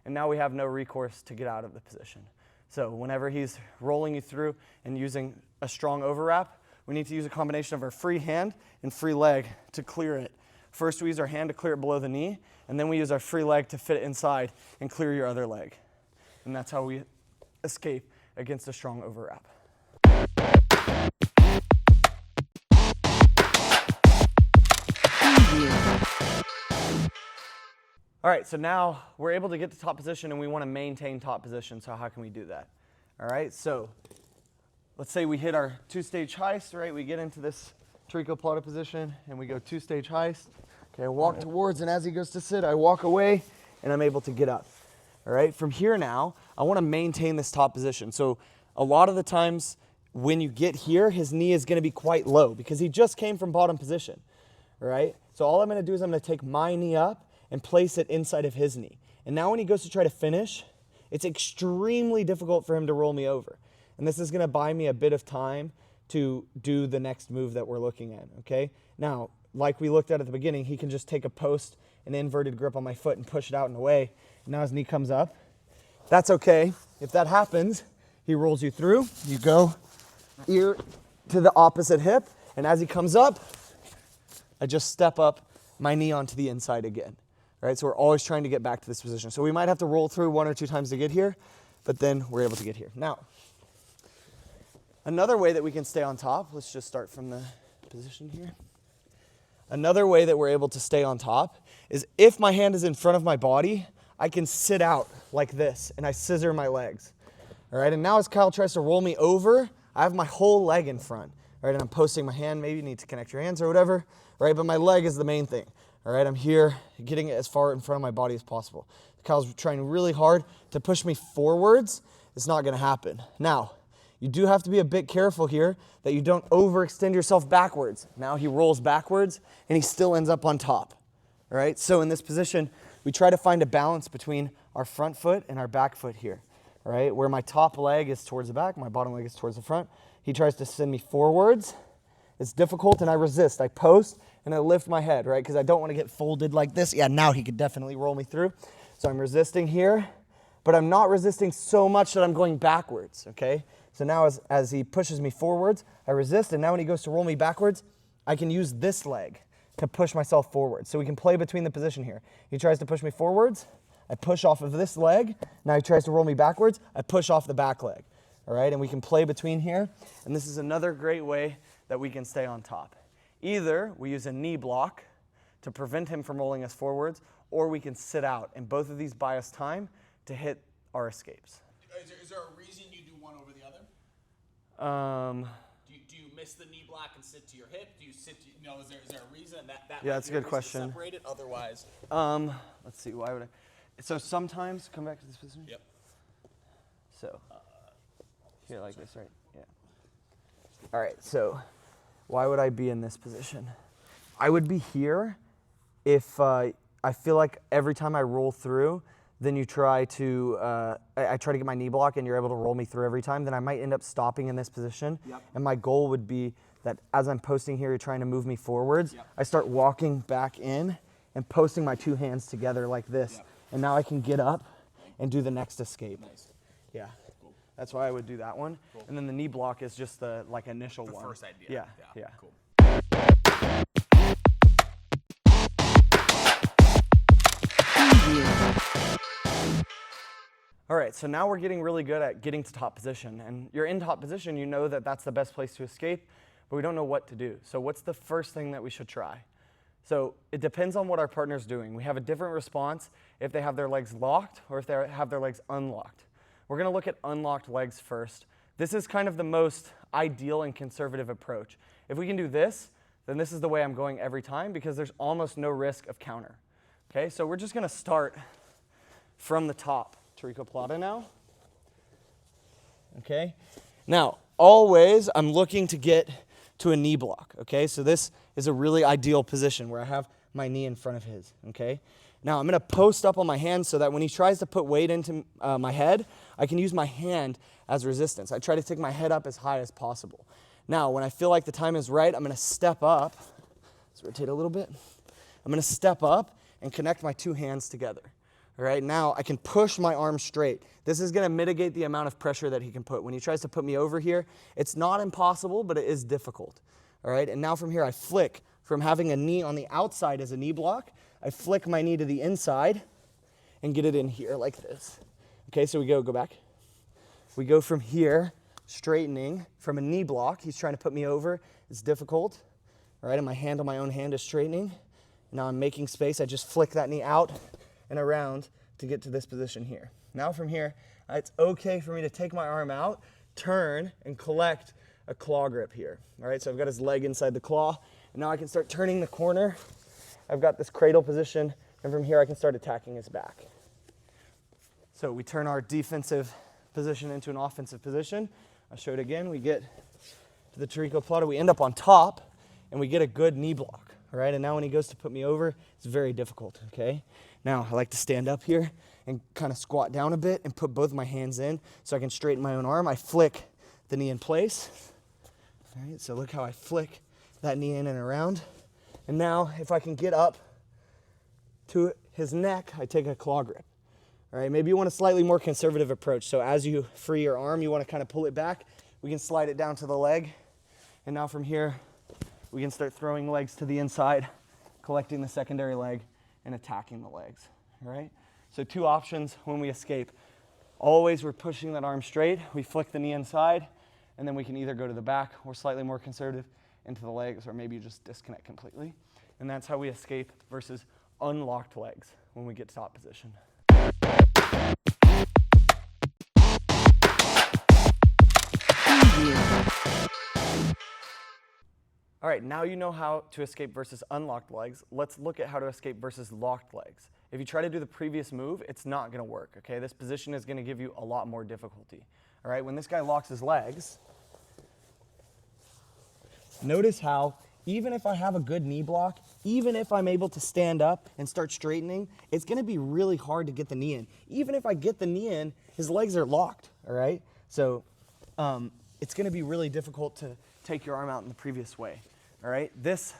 Speaker 1: and now we have no recourse to get out of the position. So whenever he's rolling you through and using a strong overwrap, we need to use a combination of our free hand and free leg to clear it. First, we use our hand to clear it below the knee, and then we use our free leg to fit it inside and clear your other leg. And that's how we escape against a strong overwrap. All right, so now we're able to get to top position and we want to maintain top position, so how can we do that? All right, so let's say we hit our two-stage heist, right? We get into this Tarikoplata position and we go two-stage heist. Okay, I walk towards, and as he goes to sit, I walk away and I'm able to get up. All right, from here now, I want to maintain this top position. So a lot of the times when you get here, his knee is going to be quite low because he just came from bottom position. All right, so all I'm going to do is I'm going to take my knee up and place it inside of his knee. And now when he goes to try to finish, it's extremely difficult for him to roll me over. And this is gonna buy me a bit of time to do the next move that we're looking at, okay? Now, like we looked at the beginning, he can just take a post, an inverted grip on my foot and push it out and away. And now his knee comes up. That's okay. If that happens, he rolls you through, you go ear to the opposite hip, and as he comes up, I just step up my knee onto the inside again. Right, so we're always trying to get back to this position. So we might have to roll through 1 or 2 times to get here, but then we're able to get here. Now, another way that we can stay on top, let's just start from the position here. Another way that we're able to stay on top is if my hand is in front of my body, I can sit out like this and I scissor my legs. All right, and now as Kyle tries to roll me over, I have my whole leg in front. All right, and I'm posting my hand, maybe you need to connect your hands or whatever, right, but my leg is the main thing. All right, I'm here getting it as far in front of my body as possible. Kyle's trying really hard to push me forwards. It's not going to happen. Now, you do have to be a bit careful here that you don't overextend yourself backwards. Now he rolls backwards and he still ends up on top. All right, so in this position, we try to find a balance between our front foot and our back foot here. All right, where my top leg is towards the back, my bottom leg is towards the front. He tries to send me forwards. It's difficult and I resist. I post and I lift my head, right? Because I don't want to get folded like this. Yeah, now he could definitely roll me through. So I'm resisting here, but I'm not resisting so much that I'm going backwards, okay? So now as he pushes me forwards, I resist, and now when he goes to roll me backwards, I can use this leg to push myself forward. So we can play between the position here. He tries to push me forwards, I push off of this leg. Now he tries to roll me backwards, I push off the back leg, all right? And we can play between here, and this is another great way that we can stay on top. Either we use a knee block to prevent him from rolling us forwards, or we can sit out, and both of these buy us time to hit our escapes.
Speaker 3: Is there a reason you do one over the other? Do you miss the knee block and sit to your hip? Do you sit? Is there a reason that
Speaker 1: yeah, that's a good question.
Speaker 3: Separate it otherwise.
Speaker 1: Let's see. Why would I? So sometimes come back to this position.
Speaker 3: Yep.
Speaker 1: So here, like this, right? Yeah. All right. So why would I be in this position? I would be here if I feel like every time I roll through, then you try to, I try to get my knee block and you're able to roll me through every time, then I might end up stopping in this position.
Speaker 3: Yep.
Speaker 1: And my goal would be that as I'm posting here, you're trying to move me forwards.
Speaker 3: Yep.
Speaker 1: I start walking back in and posting my two hands together like this.
Speaker 3: Yep.
Speaker 1: And now I can get up and do the next escape.
Speaker 3: Nice.
Speaker 1: Yeah.
Speaker 3: Cool.
Speaker 1: That's why I would do that one. Cool. And then the knee block is just the like initial one.
Speaker 3: First idea.
Speaker 1: Yeah.
Speaker 3: Cool.
Speaker 1: All right, so now we're getting really good at getting to top position. And you're in top position, you know that that's the best place to escape, but we don't know what to do. So what's the first thing that we should try? So it depends on what our partner's doing. We have a different response if they have their legs locked or if they have their legs unlocked. We're gonna look at unlocked legs first. This is kind of the most ideal and conservative approach. If we can do this, then this is the way I'm going every time because there's almost no risk of counter. Okay, so we're just gonna start from the top. Tarikoplata now. Okay, now always I'm looking to get to a knee block. Okay, so this is a really ideal position where I have my knee in front of his. Okay, now I'm gonna post up on my hand so that when he tries to put weight into my head, I can use my hand as resistance. I try to take my head up as high as possible. Now, when I feel like the time is right, I'm gonna step up. Let's rotate a little bit. I'm gonna step up and connect my two hands together. All right, now I can push my arm straight. This is gonna mitigate the amount of pressure that he can put. When he tries to put me over here, it's not impossible, but it is difficult. All right, and now from here I flick from having a knee on the outside as a knee block, I flick my knee to the inside and get it in here like this. Okay, so we go back. We go from here, straightening from a knee block. He's trying to put me over, it's difficult. All right, and my hand on my own hand is straightening. Now I'm making space, I just flick that knee out and around to get to this position here. Now from here, it's okay for me to take my arm out, turn, and collect a claw grip here. All right, so I've got his leg inside the claw, and now I can start turning the corner. I've got this cradle position, and from here I can start attacking his back. So we turn our defensive position into an offensive position. I'll show it again. We get to the Tarikoplata, we end up on top, and we get a good knee block. All right, and now when he goes to put me over, it's very difficult, okay? Now, I like to stand up here and kind of squat down a bit and put both my hands in so I can straighten my own arm. I flick the knee in place. All right, so look how I flick that knee in and around. And now, if I can get up to his neck, I take a claw grip. All right, maybe you want a slightly more conservative approach. So as you free your arm, you want to kind of pull it back. We can slide it down to the leg. And now from here, we can start throwing legs to the inside, collecting the secondary leg, and attacking the legs, all right? So two options when we escape. Always we're pushing that arm straight, we flick the knee inside, and then we can either go to the back or slightly more conservative into the legs, or maybe you just disconnect completely. And that's how we escape versus unlocked legs when we get to top position. All right, now you know how to escape versus unlocked legs. Let's look at how to escape versus locked legs. If you try to do the previous move, it's not gonna work, okay? This position is gonna give you a lot more difficulty. All right, when this guy locks his legs, notice how even if I have a good knee block, even if I'm able to stand up and start straightening, it's gonna be really hard to get the knee in. Even if I get the knee in, his legs are locked, all right? So it's gonna be really difficult to take your arm out in the previous way. All right, this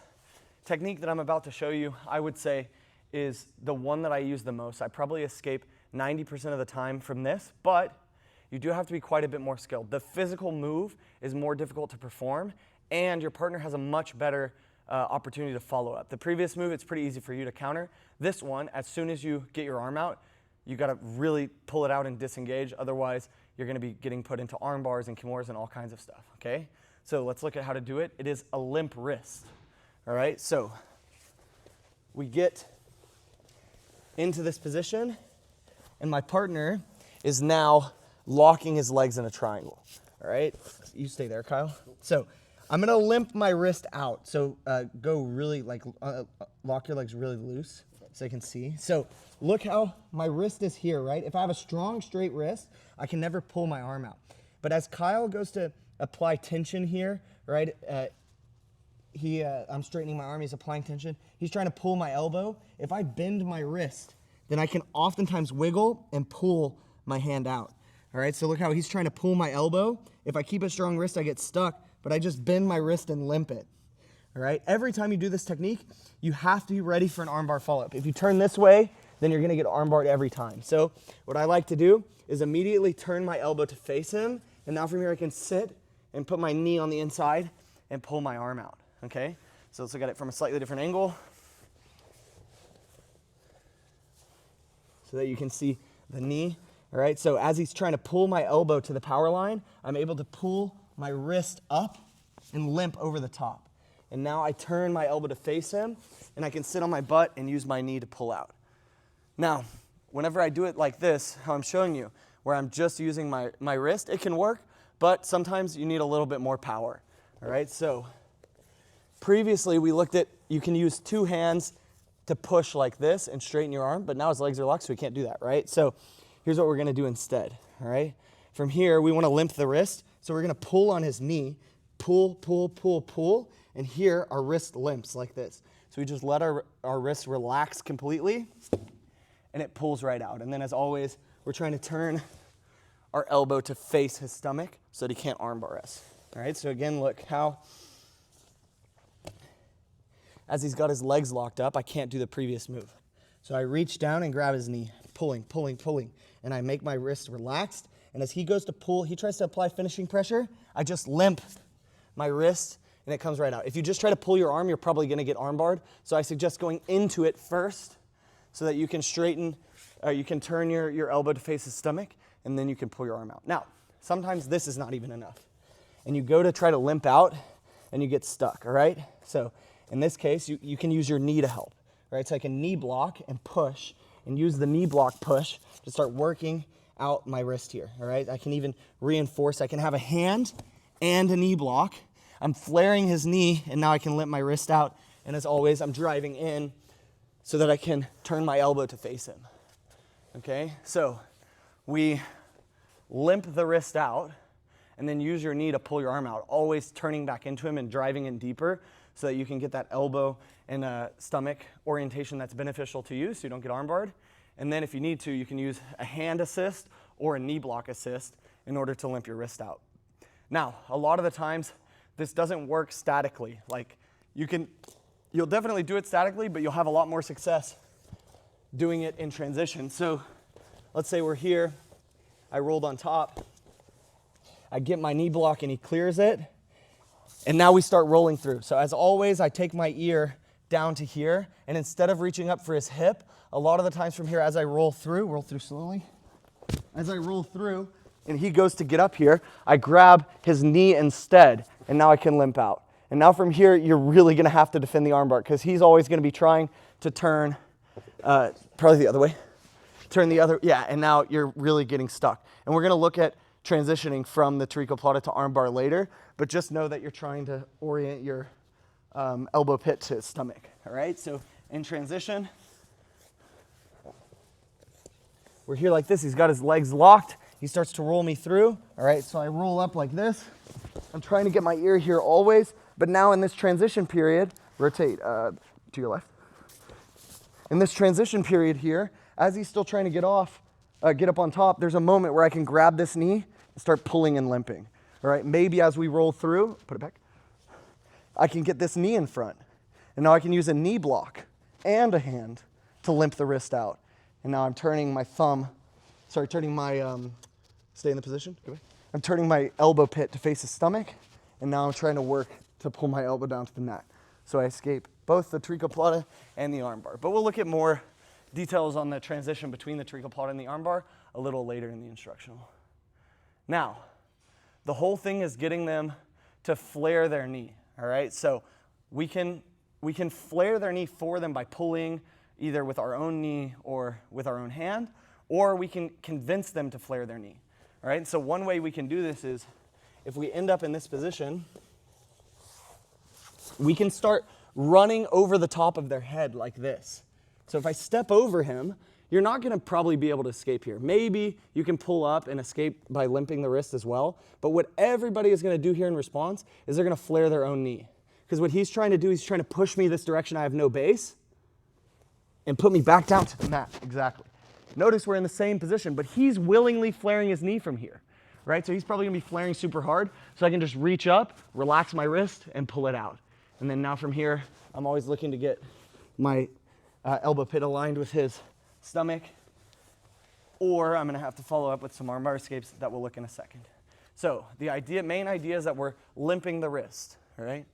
Speaker 1: technique that I'm about to show you, I would say, is the one that I use the most. I probably escape 90% of the time from this, but you do have to be quite a bit more skilled. The physical move is more difficult to perform, and your partner has a much better opportunity to follow up. The previous move, it's pretty easy for you to counter. This one, as soon as you get your arm out, you gotta really pull it out and disengage, otherwise you're gonna be getting put into arm bars and kimoras and all kinds of stuff, okay? So let's look at how to do it. It is a limp wrist, all right? So we get into this position, and my partner is now locking his legs in a triangle, all right? You stay there, Kyle. So I'm gonna limp my wrist out. So go really, lock your legs really loose so I can see. So look how my wrist is here, right? If I have a strong, straight wrist, I can never pull my arm out. But as Kyle goes to apply tension here, right? I'm straightening my arm, he's applying tension. He's trying to pull my elbow. If I bend my wrist
Speaker 4: then I can oftentimes wiggle and pull my hand out. All right, so look how he's trying to pull my elbow. If I keep a strong wrist, I get stuck, but I just bend my wrist and limp it. All right, every time you do this technique, you have to be ready for an armbar follow-up. If you turn this way, then you're gonna get armbarred every time. So what I like to do is immediately turn my elbow to face him, and now from here I can sit and put my knee on the inside and pull my arm out, okay? So let's look at it from a slightly different angle so that you can see the knee. All right, so as he's trying to pull my elbow to the power line, I'm able to pull my wrist up and limp over the top. And now I turn my elbow to face him, and I can sit on my butt and use my knee to pull out. Now, whenever I do it like this, how I'm showing you, where I'm just using my wrist, it can work, but sometimes you need a little bit more power. All right, so previously we looked at, you can use two hands to push like this and straighten your arm, but now his legs are locked, so we can't do that, right? So here's what we're gonna do instead, all right? From here, we wanna limp the wrist, so we're gonna pull on his knee, pull, pull, pull, pull, and here our wrist limps like this. So we just let our wrist relax completely, and it pulls right out. And then as always, we're trying to turn our elbow to face his stomach so that he can't armbar us. All right, so again, look how, as he's got his legs locked up, I can't do the previous move. So I reach down and grab his knee, pulling, pulling, pulling, and I make my wrist relaxed. And as he goes to pull, he tries to apply finishing pressure, I just limp my wrist and it comes right out. If you just try to pull your arm, you're probably gonna get armbarred. So I suggest going into it first so that you can straighten, you can turn your elbow to face his stomach, and then you can pull your arm out. Now, sometimes this is not even enough. And you go to try to limp out and you get stuck, all right? So in this case, you can use your knee to help, right? So I can knee block and push and use the knee block push to start working out my wrist here, all right? I can even reinforce, I can have a hand and a knee block. I'm flaring his knee, and now I can limp my wrist out. And as always, I'm driving in so that I can turn my elbow to face him, okay? So we limp the wrist out, and then use your knee to pull your arm out, always turning back into him and driving in deeper so that you can get that elbow and stomach orientation that's beneficial to you so you don't get armbarred. And then if you need to, you can use a hand assist or a knee block assist in order to limp your wrist out. Now, a lot of the times, this doesn't work statically. Like, you'll definitely do it statically, but you'll have a lot more success doing it in transition. So let's say we're here, I rolled on top, I get my knee block and he clears it, and now we start rolling through. So as always, I take my ear down to here, and instead of reaching up for his hip, a lot of the times from here as I roll through slowly, as I roll through, and he goes to get up here, I grab his knee instead, and now I can limp out. And now from here, you're really gonna have to defend the armbar because he's always gonna be trying to turn, probably the other way, turn the other, yeah, and now you're really getting stuck. And we're gonna look at transitioning from the Tarikoplata to armbar later, but just know that you're trying to orient your elbow pit to his stomach, all right? So in transition, we're here like this, he's got his legs locked, he starts to roll me through, all right? So I roll up like this. I'm trying to get my ear here always, but now in this transition period, rotate to your left. In this transition period here, as he's still trying to get up on top, there's a moment where I can grab this knee and start pulling and limping, all right? Maybe as we roll through, put it back, I can get this knee in front, and now I can use a knee block and a hand to limp the wrist out. And now I'm turning my stay in the position, go back. I'm turning my elbow pit to face his stomach, and now I'm trying to work to pull my elbow down to the mat. So I escape both the Tarikoplata and the armbar. But we'll look at more details on the transition between the Tarikoplata and the armbar a little later in the instructional. Now, the whole thing is getting them to flare their knee, all right? So we can flare their knee for them by pulling either with our own knee or with our own hand, or we can convince them to flare their knee. All right, so one way we can do this is if we end up in this position, we can start running over the top of their head like this. So if I step over him, you're not gonna probably be able to escape here. Maybe you can pull up and escape by limping the wrist as well, but what everybody is gonna do here in response is they're gonna flare their own knee. Because what he's trying to do, he's trying to push me this direction, I have no base. and put me back down to the mat. Exactly. Notice we're in the same position, but he's willingly flaring his knee from here, right? So he's probably gonna be flaring super hard, so I can just reach up, relax my wrist, and pull it out. And then now from here, I'm always looking to get my elbow pit aligned with his stomach, or I'm gonna have to follow up with some armbar escapes that we'll look in a second. So the main idea is that we're limping the wrist, all right?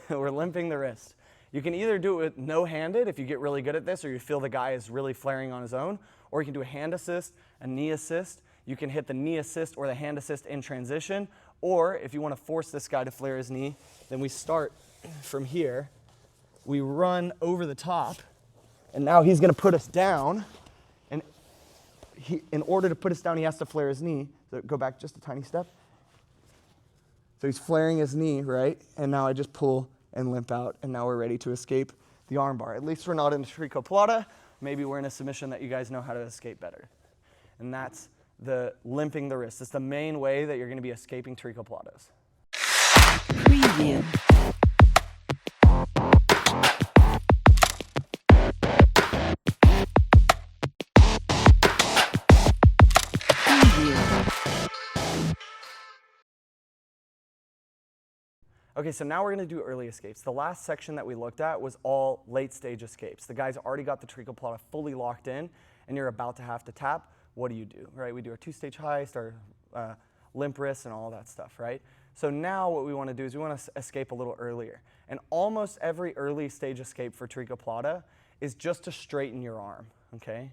Speaker 4: We're limping the wrist. You can either do it with no-handed if you get really good at this, or you feel the guy is really flaring on his own, or you can do a hand assist, a knee assist. You can hit the knee assist or the hand assist in transition, or if you want to force this guy to flare his knee, then we start from here. We run over the top, and now he's going to put us down, and in order to put us down, he has to flare his knee. So go back just a tiny step. So he's flaring his knee, right? And now I just pull and limp out, and now we're ready to escape the armbar. At least we're not in a Tarikoplata. Maybe we're in a submission that you guys know how to escape better. And that's the limping the wrist. It's the main way that you're going to be escaping Tarikoplatas.
Speaker 2: Preview.
Speaker 1: Okay, so now we're going to do early escapes. The last section that we looked at was all late stage escapes. The guy's already got the Tarikoplata fully locked in, and you're about to have to tap. What do? Right? We do our two-stage heist, our limp wrists, and all that stuff, right? So now what we want to do is we want to escape a little earlier. And almost every early stage escape for Tarikoplata is just to straighten your arm, okay?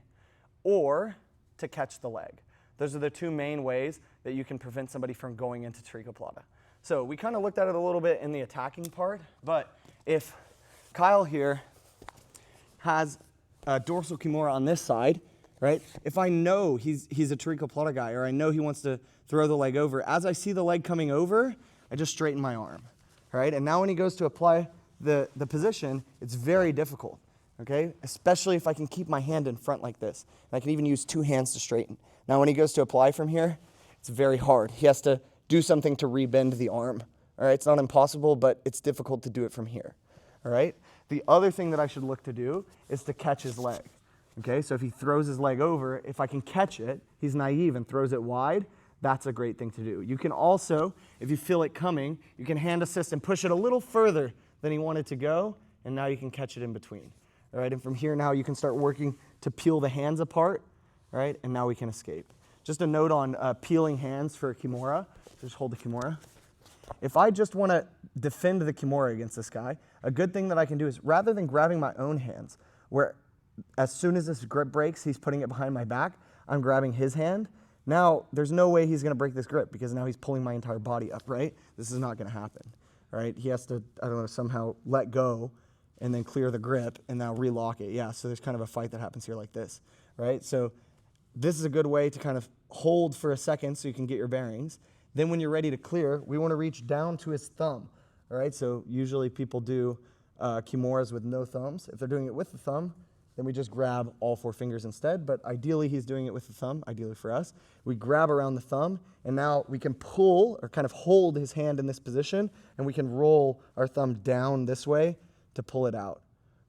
Speaker 1: Or to catch the leg. Those are the two main ways that you can prevent somebody from going into Tarikoplata. So we kind of looked at it a little bit in the attacking part, but if Kyle here has a dorsal kimura on this side, right? If I know he's a Tarikoplata guy, or I know he wants to throw the leg over, as I see the leg coming over, I just straighten my arm, right? And now when he goes to apply the position, it's very difficult, okay? Especially if I can keep my hand in front like this. And I can even use two hands to straighten. Now when he goes to apply from here, it's very hard. He has to do something to rebend the arm, all right? It's not impossible, but it's difficult to do it from here, all right? The other thing that I should look to do is to catch his leg, okay? So if he throws his leg over, if I can catch it, he's naive and throws it wide, that's a great thing to do. You can also, if you feel it coming, you can hand assist and push it a little further than he wanted to go, and now you can catch it in between, all right? And from here now you can start working to peel the hands apart, right? And now we can escape. Just a note on peeling hands for a kimura. Just hold the kimura. If I just want to defend the kimura against this guy, a good thing that I can do is rather than grabbing my own hands, where as soon as this grip breaks, he's putting it behind my back, I'm grabbing his hand. Now, there's no way he's going to break this grip because now he's pulling my entire body up, right? This is not going to happen, right? He has to, I don't know, somehow let go and then clear the grip and now relock it. Yeah, so there's kind of a fight that happens here like this, right? So this is a good way to kind of hold for a second so you can get your bearings. Then when you're ready to clear, we want to reach down to his thumb, all right? So usually people do kimuras with no thumbs. If they're doing it with the thumb, then we just grab all four fingers instead, but ideally he's doing it with the thumb, ideally for us. We grab around the thumb, and now we can pull or kind of hold his hand in this position, and we can roll our thumb down this way to pull it out,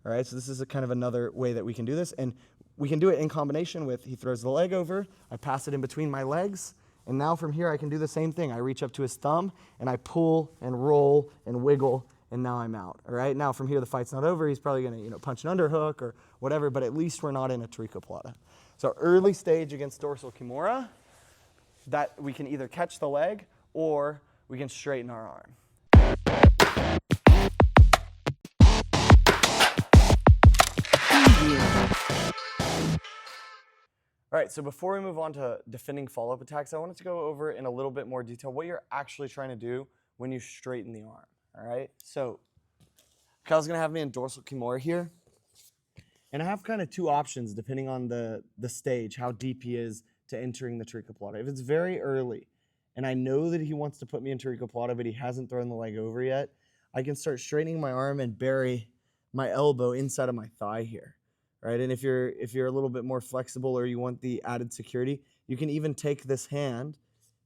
Speaker 1: all right? So this is a kind of another way that we can do this, and we can do it in combination with he throws the leg over, I pass it in between my legs, and now from here I can do the same thing. I reach up to his thumb, and I pull and roll and wiggle, and now I'm out, all right? Now from here the fight's not over. He's probably going to punch an underhook or whatever, but at least we're not in a Tarikoplata. So early stage against dorsal kimura, that we can either catch the leg or we can straighten our arm. All right, so before we move on to defending follow-up attacks, I wanted to go over in a little bit more detail what you're actually trying to do when you straighten the arm, all right? So Kyle's gonna have me in dorsal kimura here, and I have kind of two options depending on the stage, how deep he is to entering the Tarikoplata. If it's very early, and I know that he wants to put me in Tarikoplata, but he hasn't thrown the leg over yet, I can start straightening my arm and bury my elbow inside of my thigh here. Right, and if you're a little bit more flexible or you want the added security, you can even take this hand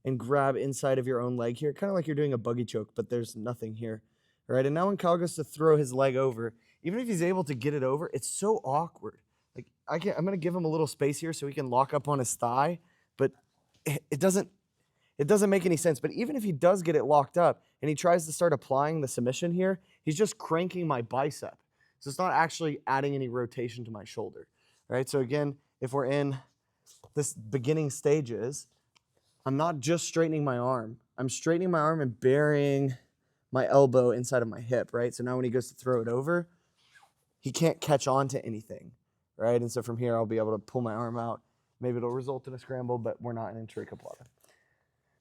Speaker 1: and grab inside of your own leg here, kind of like you're doing a buggy choke, but there's nothing here. Right, and now when Kyle goes to throw his leg over, even if he's able to get it over, it's so awkward
Speaker 4: Like I'm gonna give him a little space here so he can lock up on his thigh, but it doesn't make any sense. But even if he does get it locked up and he tries to start applying the submission here, he's just cranking my bicep. So it's not actually adding any rotation to my shoulder, right? So again, if we're in this beginning stages, I'm not just straightening my arm. I'm straightening my arm and burying my elbow inside of my hip, right? So now when he goes to throw it over, he can't catch on to anything, right? And so from here, I'll be able to pull my arm out. Maybe it'll result in a scramble, but we're not in Tarikoplata.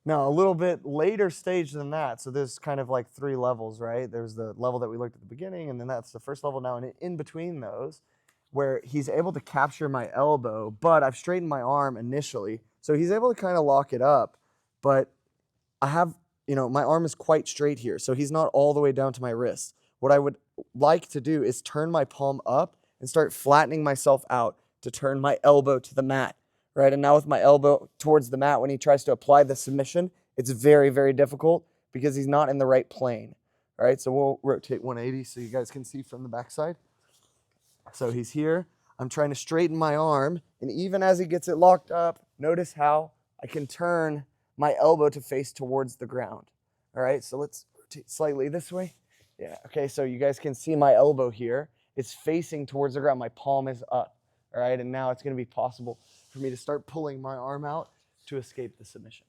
Speaker 4: Now, a little bit later stage than that, so there's kind of like 3 levels, right? There's the level that we looked at the beginning, and then that's the first level now, and in between those, where he's able to capture my elbow, but I've straightened my arm initially, so he's able to kind of lock it up, but I have, my arm is quite straight here, so he's not all the way down to my wrist. What I would like to do is turn my palm up and start flattening myself out to turn my elbow to the mat. Right, and now with my elbow towards the mat, when he tries to apply the submission, it's very, very difficult because he's not in the right plane. All right, so we'll rotate 180 so you guys can see from the backside. So he's here. I'm trying to straighten my arm, and even as he gets it locked up, notice how I can turn my elbow to face towards the ground. All right, so let's rotate slightly this way. Yeah, okay, so you guys can see my elbow here. It's facing towards the ground. My palm is up. All right, and now it's going to be possible for me to start pulling my arm out to escape the submission.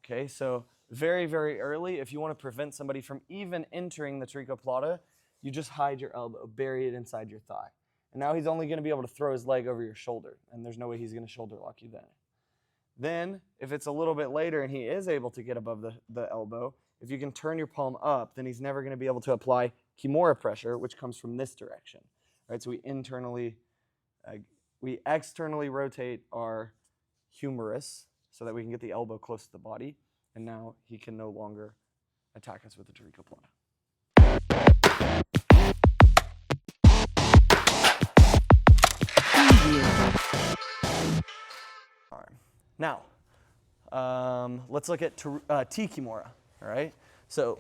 Speaker 4: Okay, so very, very early, if you want to prevent somebody from even entering the Tarikoplata, you just hide your elbow, bury it inside your thigh. And now he's only going to be able to throw his leg over your shoulder, and there's no way he's going to shoulder lock you then. Then, if it's a little bit later and he is able to get above the elbow, if you can turn your palm up, then he's never going to be able to apply Kimura pressure, which comes from this direction. Right, so we externally rotate our humerus so that we can get the elbow close to the body, and now he can no longer attack us with the Tarikoplata. Now, let's look at T Kimura, all right? So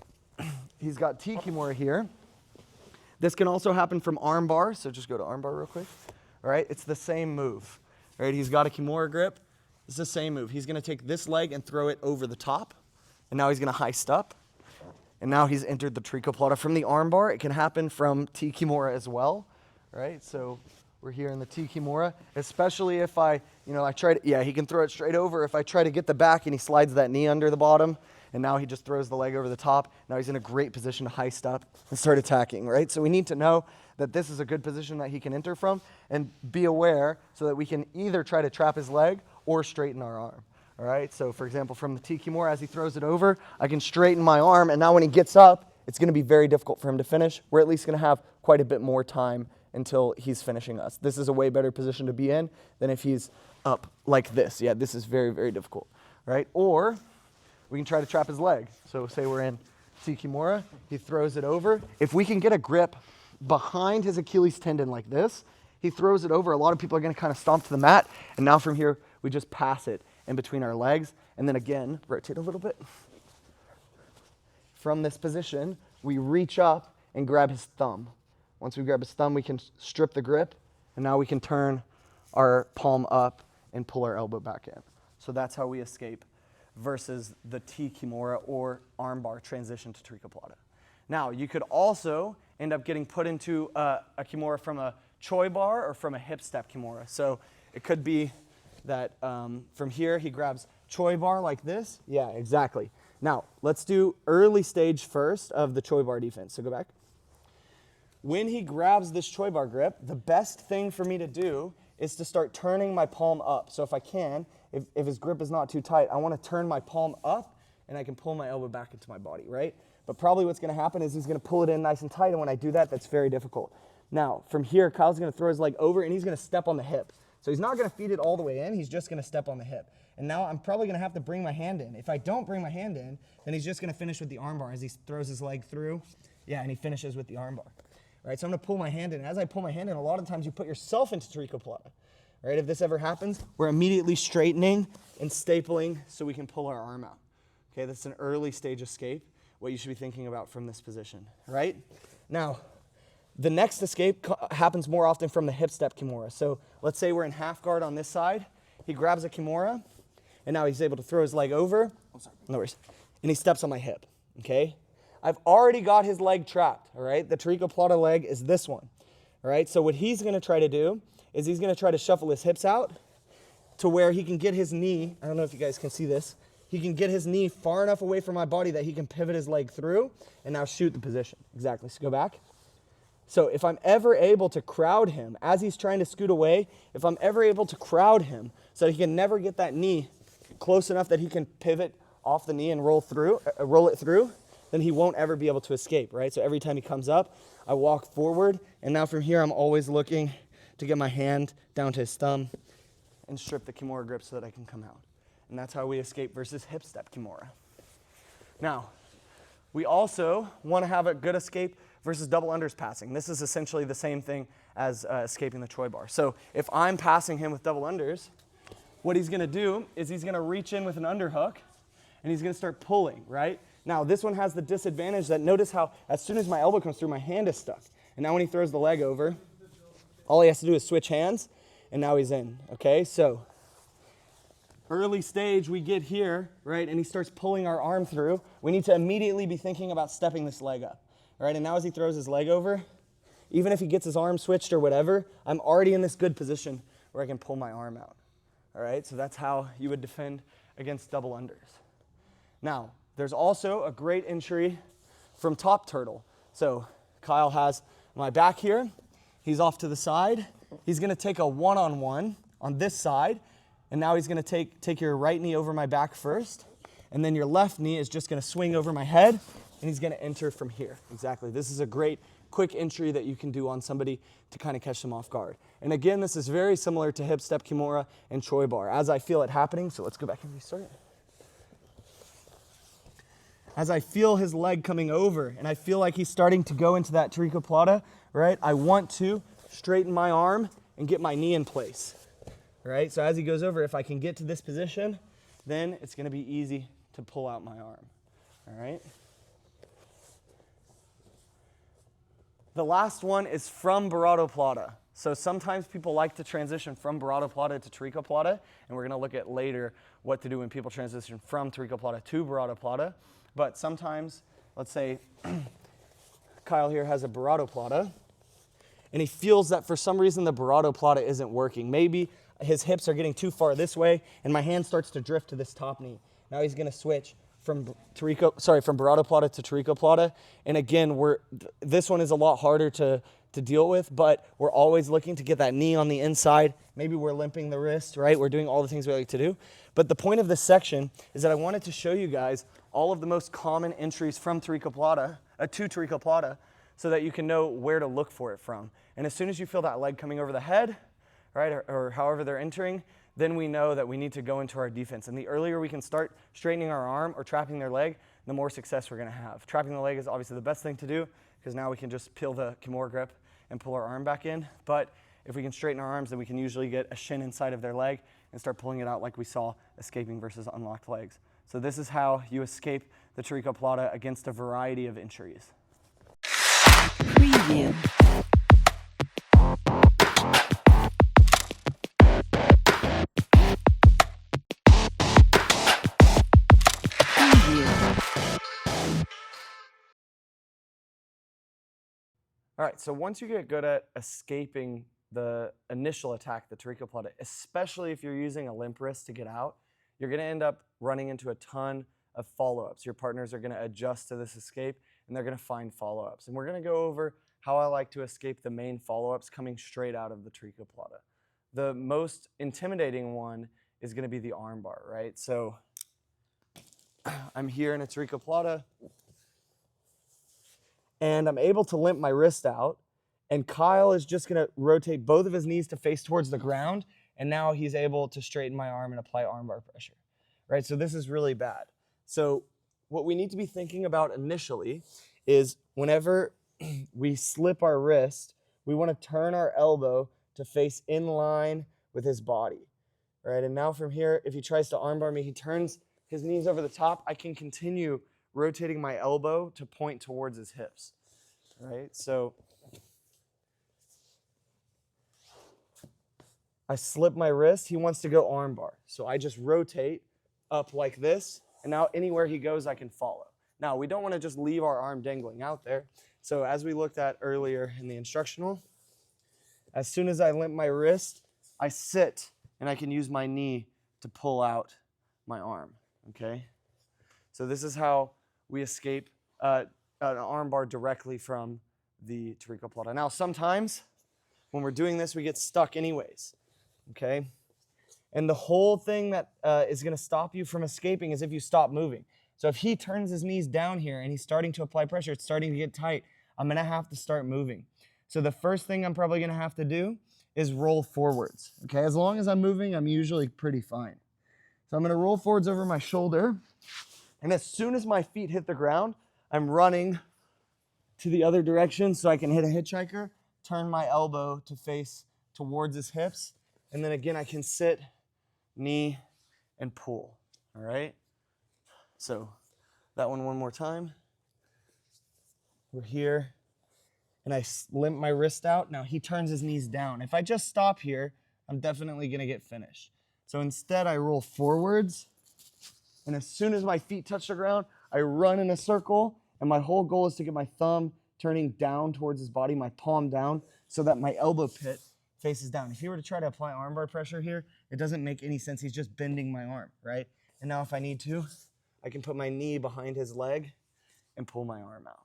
Speaker 4: he's got T Kimura here. This can also happen from arm bar, so just go to arm bar real quick. All right, it's the same move. All right, he's got a Kimura grip. It's the same move. He's going to take this leg and throw it over the top, and now he's going to heist up. And now he's entered the Tarikoplata from the arm bar. It can happen from T Kimura as well. All right, so we're here in the T Kimura, especially if I try to, he can throw it straight over. If I try to get the back and he slides that knee under the bottom, and now he just throws the leg over the top. Now he's in a great position to heist up and start attacking, right? So we need to know that this is a good position that he can enter from and be aware so that we can either try to trap his leg or straighten our arm, all right? So for example, from the T Kimura, as he throws it over, I can straighten my arm, and now when he gets up, it's gonna be very difficult for him to finish. We're at least gonna have quite a bit more time until he's finishing us. This is a way better position to be in than if he's up like this. Yeah, this is very, very difficult, right? Or we can try to trap his leg. So say we're in T Kimura, he throws it over. If we can get a grip behind his Achilles tendon like this, he throws it over. A lot of people are gonna kind of stomp to the mat, and now from here, we just pass it in between our legs, and then again, rotate a little bit. From this position, we reach up and grab his thumb. Once we grab his thumb, we can strip the grip, and now we can turn our palm up and pull our elbow back in. So that's how we escape versus the T Kimura or armbar transition to Tarikoplata. Now, you could also end up getting put into a Kimura from a Choi bar or from a hip step Kimura. So it could be that from here he grabs Choi bar like this. Yeah, exactly. Now, let's do early stage first of the Choi bar defense. So go back. When he grabs this Choi bar grip, the best thing for me to do is to start turning my palm up. So if I can, if his grip is not too tight, I want to turn my palm up and I can pull my elbow back into my body, right? But probably what's going to happen is he's going to pull it in nice and tight, and when I do that, that's very difficult. Now, from here, Kyle's going to throw his leg over and he's going to step on the hip. So he's not going to feed it all the way in, he's just going to step on the hip. And now I'm probably going to have to bring my hand in. If I don't bring my hand in, then he's just going to finish with the armbar as he throws his leg through. Yeah, and he finishes with the armbar. Right, so I'm going to pull my hand in. As I pull my hand in, a lot of times you put yourself into Tarikoplata. Right, if this ever happens, we're immediately straightening and stapling so we can pull our arm out. Okay, that's an early stage escape, what you should be thinking about from this position. Right? Now, The next escape happens more often from the hip step kimura. So let's say we're in half guard on this side. He grabs a kimura, and now he's able to throw his leg over. Oh, sorry. No worries. And he steps on my hip, okay? I've already got his leg trapped, all right? The Tarikoplata leg is this one, all right? So what he's going to try to do is he's going to try to shuffle his hips out to where he can get his knee. I don't know if you guys can see this. He can get his knee far enough away from my body that he can pivot his leg through and now shoot the position. Exactly. So go back. So if I'm ever able to crowd him as he's trying to scoot away, if I'm ever able to crowd him so he can never get that knee close enough that he can pivot off the knee and roll it through, then he won't ever be able to escape, right? So every time he comes up, I walk forward, and now from here I'm always looking to get my hand down to his thumb and strip the kimura grip so that I can come out. And that's how we escape versus hip step kimura. Now, we also want to have a good escape versus double unders passing. This is essentially the same thing as escaping the Choi bar. So if I'm passing him with double unders, what he's going to do is he's going to reach in with an underhook, and he's going to start pulling, right? Now, this one has the disadvantage that notice how as soon as my elbow comes through, my hand is stuck. And now when he throws the leg over, all he has to do is switch hands, and now he's in, okay? So early stage, we get here, right, and he starts pulling our arm through. We need to immediately be thinking about stepping this leg up, right? And now as he throws his leg over, even if he gets his arm switched or whatever, I'm already in this good position where I can pull my arm out, all right? So that's how you would defend against double unders. Now, there's also a great entry from top turtle. So Kyle has my back here. He's off to the side. He's going to take a one-on-one on this side. And now he's going to take your right knee over my back first. And then your left knee is just going to swing over my head. And he's going to enter from here. Exactly. This is a great quick entry that you can do on somebody to kind of catch them off guard. And again, this is very similar to hip step kimura and Choi bar as I feel it happening. So let's go back and restart it. As I feel his leg coming over and I feel like he's starting to go into that Tarikoplata, right? I want to straighten my arm and get my knee in place, right? So as he goes over, if I can get to this position, then it's going to be easy to pull out my arm, all right? The last one is from Tarikoplata. So sometimes people like to transition from Tarikoplata to Tarikoplata, and we're going to look at later what to do when people transition from Tarikoplata to Tarikoplata. But sometimes, let's say Kyle here has a Tarikoplata, and he feels that for some reason the Tarikoplata isn't working. Maybe his hips are getting too far this way, and my hand starts to drift to this top knee. Now he's going to switch from Tarikoplata to Tarikoplata. And again, this one is a lot harder to deal with, but we're always looking to get that knee on the inside. Maybe we're limping the wrist, right? We're doing all the things we like to do. But the point of this section is that I wanted to show you guys all of the most common entries from Tarikoplata, to Tarikoplata, so that you can know where to look for it from. And as soon as you feel that leg coming over the head, right, or however they're entering, then we know that we need to go into our defense. And the earlier we can start straightening our arm or trapping their leg, the more success we're going to have. Trapping the leg is obviously the best thing to do because now we can just peel the kimura grip and pull our arm back in. But if we can straighten our arms, then we can usually get a shin inside of their leg and start pulling it out like we saw escaping versus unlocked legs. So this is how you escape the Tarikoplata against a variety of injuries.
Speaker 2: Preview.
Speaker 1: All right, so once you get good at escaping the initial attack, the Tarikoplata, especially if you're using a limp wrist to get out, you're going to end up running into a ton of follow-ups. Your partners are going to adjust to this escape, and they're going to find follow-ups. And we're going to go over how I like to escape the main follow-ups coming straight out of the Tarikoplata. The most intimidating one is going to be the armbar, right? So I'm here in a Tarikoplata, and I'm able to limp my wrist out, and Kyle is just going to rotate both of his knees to face towards the ground, and now he's able to straighten my arm and apply armbar pressure, right? So this is really bad. So what we need to be thinking about initially is whenever we slip our wrist, we want to turn our elbow to face in line with his body, right? And now from here, if he tries to armbar me, he turns his knees over the top. I can continue rotating my elbow to point towards his hips, right? So I slip my wrist. He wants to go arm bar. So I just rotate up like this, and now anywhere he goes, I can follow. Now, we don't want to just leave our arm dangling out there. So as we looked at earlier in the instructional, as soon as I limp my wrist, I sit, and I can use my knee to pull out my arm, okay? So this is how we escape an arm bar directly from the Tarikoplata. Now, sometimes when we're doing this, we get stuck anyways, okay? And the whole thing that is going to stop you from escaping is if you stop moving. So if he turns his knees down here and he's starting to apply pressure, it's starting to get tight, I'm going to have to start moving. So the first thing I'm probably going to have to do is roll forwards, okay? As long as I'm moving, I'm usually pretty fine. So I'm going to roll forwards over my shoulder, and as soon as my feet hit the ground, I'm running to the other direction so I can hit a hitchhiker, turn my elbow to face towards his hips, and then again I can sit, knee, and pull, all right? So that one more time. We're here, and I limp my wrist out. Now he turns his knees down. If I just stop here, I'm definitely gonna get finished. So instead I roll forwards, and as soon as my feet touch the ground, I run in a circle, and my whole goal is to get my thumb turning down towards his body, my palm down, so that my elbow pit faces down. If he were to try to apply armbar pressure here, it doesn't make any sense. He's just bending my arm, right? And now if I need to, I can put my knee behind his leg and pull my arm out.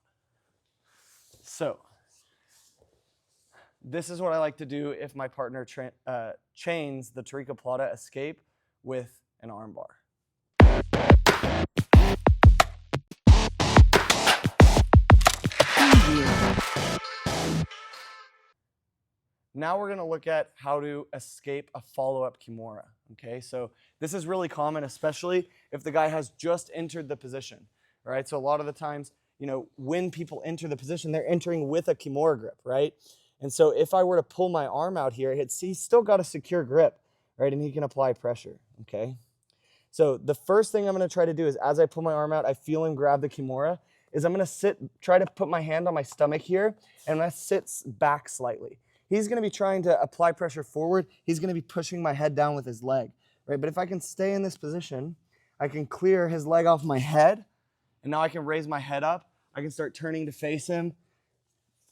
Speaker 1: So this is what I like to do if my partner chains the Tarikoplata escape with an armbar. Now we're going to look at how to escape a follow-up Kimura, okay? So this is really common, especially if the guy has just entered the position, all right? So a lot of the times, you know, when people enter the position, they're entering with a Kimura grip, right? And so if I were to pull my arm out here, he's still got a secure grip, right? And he can apply pressure, okay? So the first thing I'm going to try to do is as I pull my arm out, I feel him grab the Kimura, is I'm going to try to put my hand on my stomach here, and I'm going to sit back slightly. He's going to be trying to apply pressure forward. He's going to be pushing my head down with his leg, right? But if I can stay in this position, I can clear his leg off my head, and now I can raise my head up. I can start turning to face him,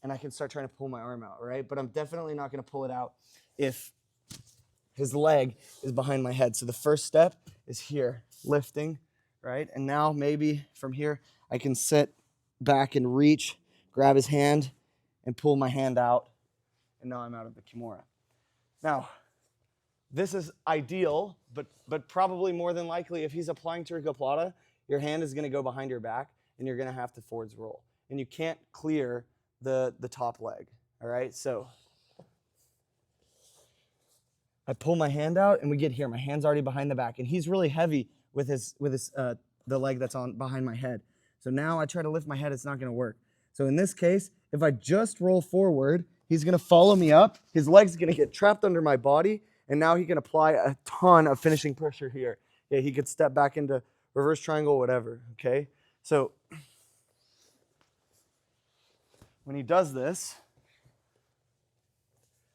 Speaker 1: and I can start trying to pull my arm out, right? But I'm definitely not going to pull it out if his leg is behind my head. So the first step is here, lifting, right? And now maybe from here, I can sit back and reach, grab his hand, and pull my hand out. And now I'm out of the Kimura. Now, this is ideal, but probably more than likely, if he's applying Tarikoplata, your hand is going to go behind your back, and you're going to have to forwards roll. And you can't clear the top leg, all right? So I pull my hand out, and we get here. My hand's already behind the back, and he's really heavy with the leg that's on behind my head. So now I try to lift my head. It's not going to work. So in this case, if I just roll forward, he's going to follow me up. His leg's going to get trapped under my body, and now he can apply a ton of finishing pressure here. Yeah, he could step back into reverse triangle, whatever, okay? So when he does this,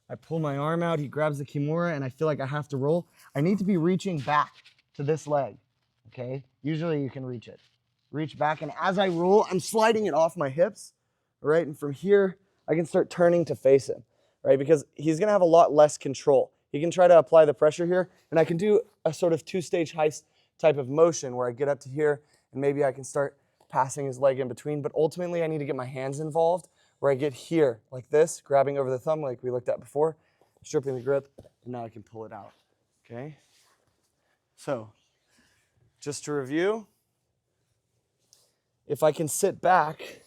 Speaker 1: I pull my arm out, he grabs the Kimura, and I feel like I have to roll. I need to be reaching back to this leg, okay? Usually you can reach it. Reach back, and as I roll, I'm sliding it off my hips, right? And from here, I can start turning to face him, right? Because he's gonna have a lot less control. He can try to apply the pressure here, and I can do a sort of two-stage heist type of motion where I get up to here, and maybe I can start passing his leg in between, but ultimately I need to get my hands involved, where I get here like this, grabbing over the thumb like we looked at before, stripping the grip, and now I can pull it out, okay? So, just to review, if I can sit back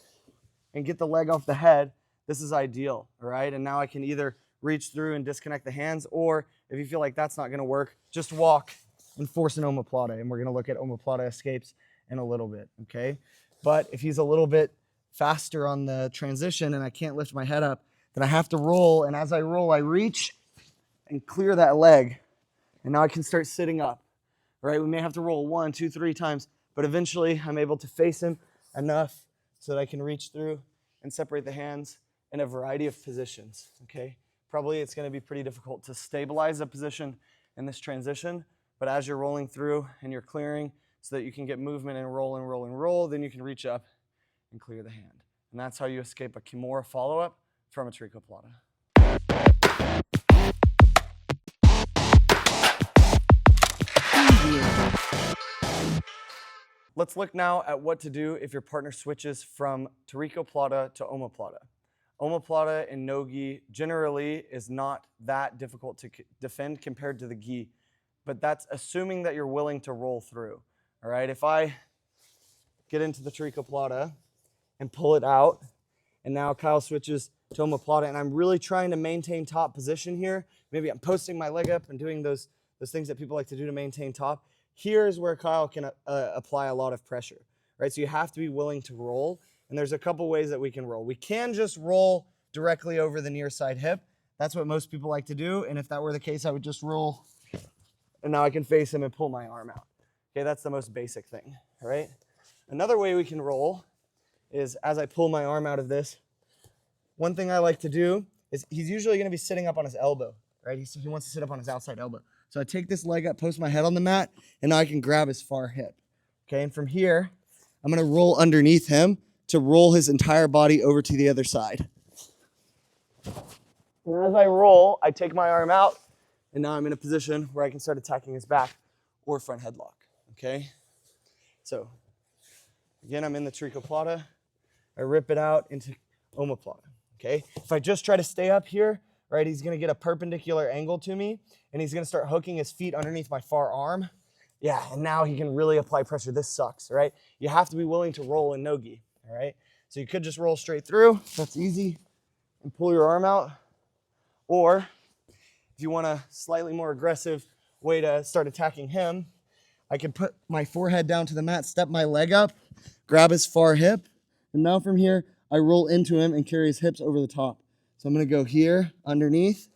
Speaker 1: and get the leg off the head, this is ideal, all right? And now I can either reach through and disconnect the hands, or if you feel like that's not gonna work, just walk and force an omoplata, and we're gonna look at omoplata escapes in a little bit, okay? But if he's a little bit faster on the transition and I can't lift my head up, then I have to roll, and as I roll, I reach and clear that leg, and now I can start sitting up, all right? We may have to roll 1, 2, 3 times, but eventually I'm able to face him enough so that I can reach through and separate the hands in a variety of positions, okay? probably it's going to be pretty difficult to stabilize a position in this transition. But as you're rolling through and you're clearing so that you can get movement and roll and roll and roll, then you can reach up and clear the hand. And that's how you escape a Kimura follow-up from a Tarikoplata. Let's look now at what to do if your partner switches from Tarikoplata to Omoplata. Omoplata in no-gi generally is not that difficult to defend compared to the gi, but that's assuming that you're willing to roll through. All right, if I get into the Tarikoplata and pull it out, and now Kyle switches to Omoplata, and I'm really trying to maintain top position here. Maybe I'm posting my leg up and doing those things that people like to do to maintain top. Here's where Kyle can apply a lot of pressure, right? So you have to be willing to roll, and there's a couple ways that we can roll. We can just roll directly over the near side hip. That's what most people like to do, and if that were the case, I would just roll, and now I can face him and pull my arm out. Okay, that's the most basic thing, all right? Another way we can roll is as I pull my arm out of this, one thing I like to do is he's usually going to be sitting up on his elbow, right? He wants to sit up on his outside elbow. So I take this leg up, post my head on the mat, and now I can grab his far hip. Okay, and from here, I'm going to roll underneath him to roll his entire body over to the other side. And as I roll, I take my arm out, and now I'm in a position where I can start attacking his back or front headlock. Okay, so again, I'm in the Tarikoplata. I rip it out into Omoplata. Okay, if I just try to stay up here, right, he's going to get a perpendicular angle to me, and he's going to start hooking his feet underneath my far arm. Yeah, and now he can really apply pressure. This sucks, right? You have to be willing to roll in no-gi, all right? So you could just roll straight through. That's easy. And pull your arm out. Or if you want a slightly more aggressive way to start attacking him, I can put my forehead down to the mat, step my leg up, grab his far hip, and now from here, I roll into him and carry his hips over the top. So I'm going to go here, underneath,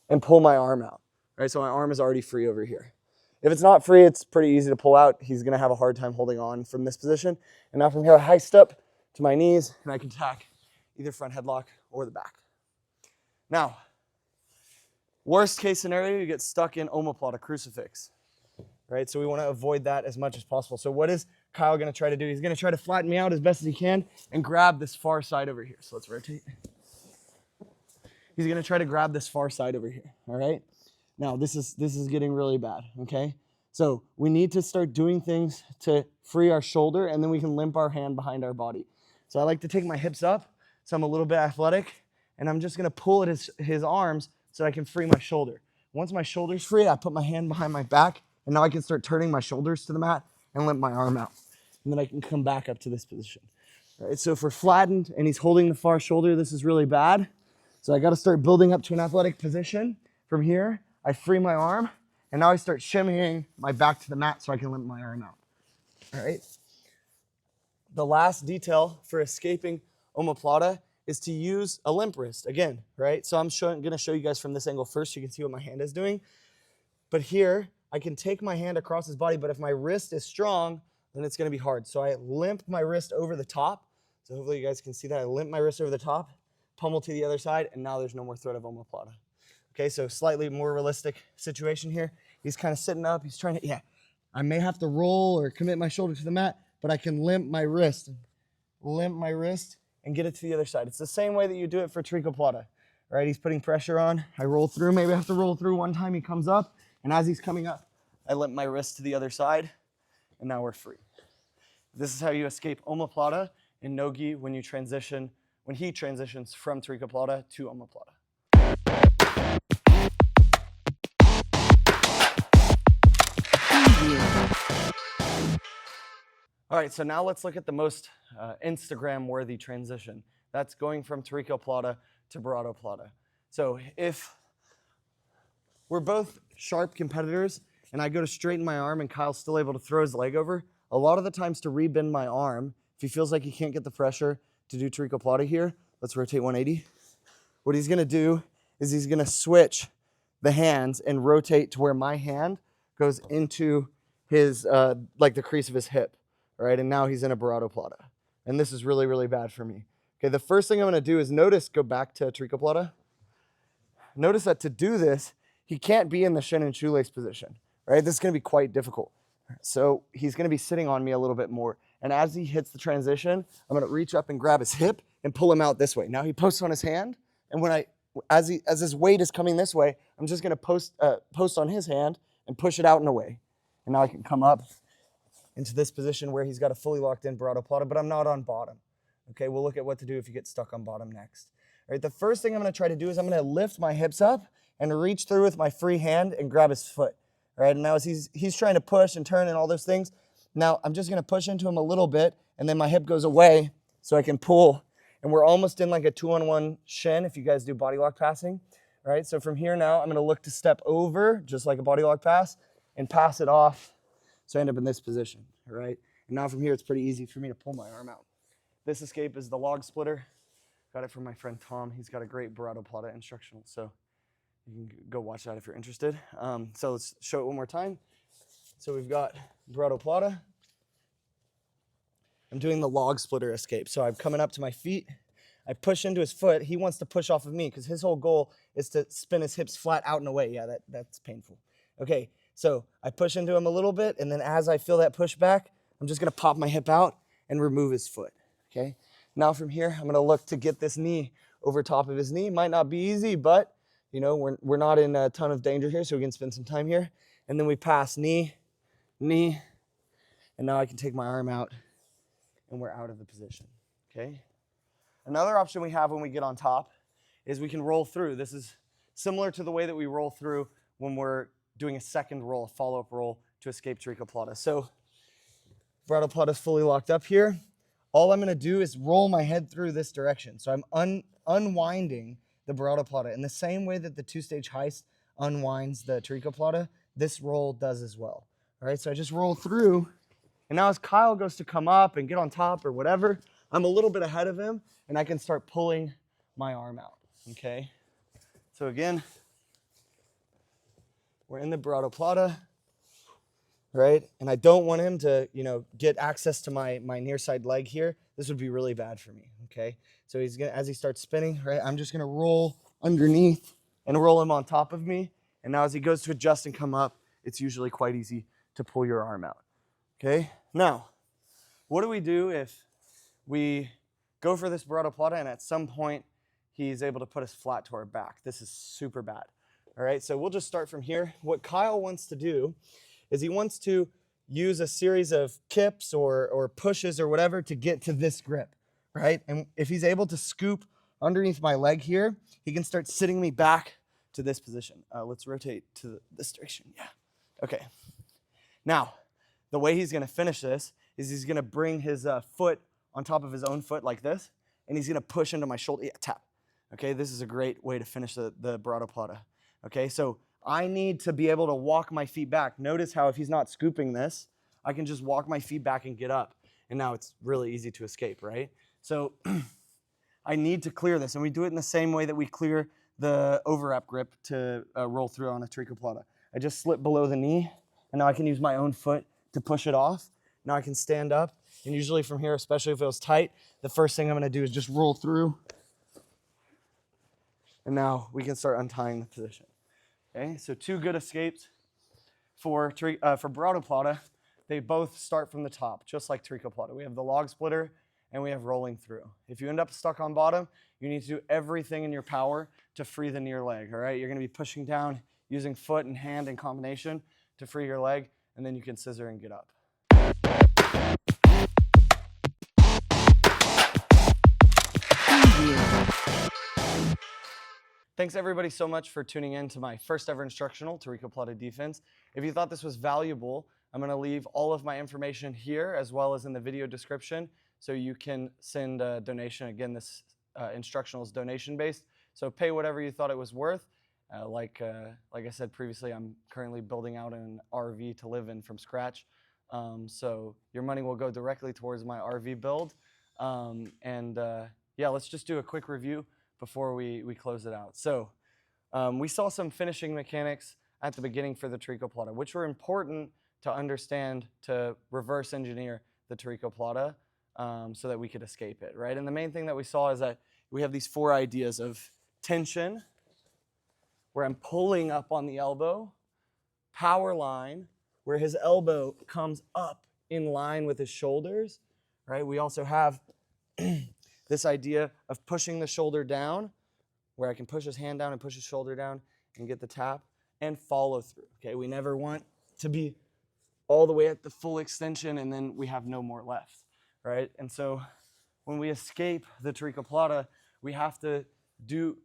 Speaker 1: and pull my arm out. Right, so my arm is already free over here. If it's not free, it's pretty easy to pull out. He's going to have a hard time holding on from this position. And now from here, I heist up to my knees, and I can attack either front headlock or the back. Now, worst case scenario, you get stuck in Omoplata crucifix. Right, so we want to avoid that as much as possible. So what is Kyle going to try to do? He's going to try to flatten me out as best as he can and grab this far side over here. So let's rotate. He's going to try to grab this far side over here, all right? Now, this is getting really bad, okay? So we need to start doing things to free our shoulder, and then we can limp our hand behind our body. So I like to take my hips up, so I'm a little bit athletic, and I'm just going to pull at his arms so I can free my shoulder. Once my shoulder's free, I put my hand behind my back, and now I can start turning my shoulders to the mat and limp my arm out. And then I can come back up to this position. All right, so if we're flattened and he's holding the far shoulder, this is really bad. So I got to start building up to an athletic position. From here, I free my arm, and now I start shimmying my back to the mat so I can limp my arm out. All right. The last detail for escaping Omoplata is to use a limp wrist again, right? So I'm going to show you guys from this angle first so you can see what my hand is doing. But here, I can take my hand across his body, but if my wrist is strong, then it's going to be hard. So I limp my wrist over the top. So hopefully you guys can see that. I limp my wrist over the top, pummel to the other side, and now there's no more threat of Omoplata. Okay, so slightly more realistic situation here. He's kind of sitting up. He's trying to, I may have to roll or commit my shoulder to the mat, but I can limp my wrist and get it to the other side. It's the same way that you do it for Tarikoplata, right? He's putting pressure on. I roll through. Maybe I have to roll through one time. He comes up, and as he's coming up, I limp my wrist to the other side, and now we're free. This is how you escape Omoplata in no-gi when he transitions from Tarikoplata to Omoplata. All right, so now let's look at the most Instagram-worthy transition. That's going from Tarikoplata to Burratoplata. So if we're both sharp competitors and I go to straighten my arm and Kyle's still able to throw his leg over, a lot of the times to rebend my arm, if he feels like he can't get the pressure to do Tarikoplata here, let's rotate 180. What he's going to do is he's going to switch the hands and rotate to where my hand goes into his, like the crease of his hip, right? And now he's in a Burratoplata. And this is really, really bad for me
Speaker 4: Okay, the first thing I'm gonna do is go back to Tarikoplata. Notice that to do this, he can't be in the shin and shoelace position, right? This is gonna be quite difficult. So he's gonna be sitting on me a little bit more. And as he hits the transition, I'm gonna reach up and grab his hip and pull him out this way. Now he posts on his hand, and as his weight is coming this way, I'm just gonna post on his hand and push it out and away. And now I can come up into this position where he's got a fully locked in Tarikoplata, but I'm not on bottom. Okay, we'll look at what to do if you get stuck on bottom next. All right, the first thing I'm gonna try to do is I'm gonna lift my hips up and reach through with my free hand and grab his foot. All right, and now as he's trying to push and turn and all those things, now I'm just gonna push into him a little bit, and then my hip goes away so I can pull, and we're almost in like a 2-on-1 shin if you guys do body lock passing. All right, so from here now, I'm gonna look to step over, just like a body lock pass, and pass it off, so I end up in this position, all right? And now from here, it's pretty easy for me to pull my arm out. This escape is the log splitter. Got it from my friend Tom. He's got a great Tarikoplata instructional, so you can go watch that if you're interested. So let's show it one more time. So we've got Tarikoplata. I'm doing the log splitter escape. So I'm coming up to my feet. I push into his foot. He wants to push off of me because his whole goal is to spin his hips flat out and away. Yeah, that's painful. Okay, so I push into him a little bit, and then as I feel that push back, I'm just gonna pop my hip out and remove his foot. Okay, now from here, I'm gonna look to get this knee over top of his knee. Might not be easy, but you know, we're not in a ton of danger here, so we can spend some time here. And then we pass knee, knee, and now I can take my arm out and we're out of the position, okay? Another option we have when we get on top is we can roll through. This is similar to the way that we roll through when we're doing a second roll, a follow-up roll to escape Tarikoplata. So Tarikoplata is fully locked up here. All I'm gonna do is roll my head through this direction. So I'm unwinding the Tarikoplata. In the same way that the two-stage heist unwinds the Tarikoplata, this roll does as well. All right, so I just roll through, and now as Kyle goes to come up and get on top or whatever, I'm a little bit ahead of him, and I can start pulling my arm out, okay? So again, we're in the Tarikoplata, right? And I don't want him to, get access to my near side leg here. This would be really bad for me, okay? So he's gonna, as he starts spinning, right, I'm just gonna roll underneath and roll him on top of me. And now as he goes to adjust and come up, it's usually quite easy to pull your arm out, okay? Now, what do we do if we go for this Tarikoplata and at some point he's able to put us flat to our back? This is super bad, all right? So we'll just start from here. What Kyle wants to do is he wants to use a series of kips or pushes or whatever to get to this grip, right? And if he's able to scoop underneath my leg here, he can start sitting me back to this position. Let's rotate to this direction, yeah. Okay. Now, the way he's gonna finish this is he's gonna bring his foot on top of his own foot like this, and he's gonna push into my shoulder, yeah, tap. Okay, this is a great way to finish the Tarikoplata. Okay, so I need to be able to walk my feet back. Notice how if he's not scooping this, I can just walk my feet back and get up. And now it's really easy to escape, right? So I need to clear this. And we do it in the same way that we clear the overwrap grip to roll through on a Tarikoplata. I just slip below the knee, and now I can use my own foot to push it off. Now I can stand up. And usually from here, especially if it was tight, the first thing I'm gonna do is just roll through. And now we can start untying the position. Okay, so two good escapes for Tarikoplata. They both start from the top, just like Tarikoplata. We have the log splitter and we have rolling through. If you end up stuck on bottom, you need to do everything in your power to free the near leg, all right? You're gonna be pushing down using foot and hand in combination to free your leg, and then you can scissor and get up. Thanks everybody so much for tuning in to my first ever instructional, Tarikoplata defense. If you thought this was valuable, I'm gonna leave all of my information here as well as in the video description so you can send a donation. Again, this instructional is donation based, so pay whatever you thought it was worth. Like I said previously, I'm currently building out an RV to live in from scratch. So your money will go directly towards my RV build. Yeah, let's just do a quick review before we close it out. So we saw some finishing mechanics at the beginning for the Tarikoplata, which were important to understand to reverse engineer the Tarikoplata.
Speaker 1: so that we could escape it, right? And the main thing that we saw is that we have these 4 ideas of tension, where I'm pulling up on the elbow, power line, where his elbow comes up in line with his shoulders, right? We also have this idea of pushing the shoulder down, where I can push his hand down and push his shoulder down and get the tap, and follow through, okay? We never want to be all the way at the full extension and then we have no more left, right? And so when we escape the Tarikoplata, we have to do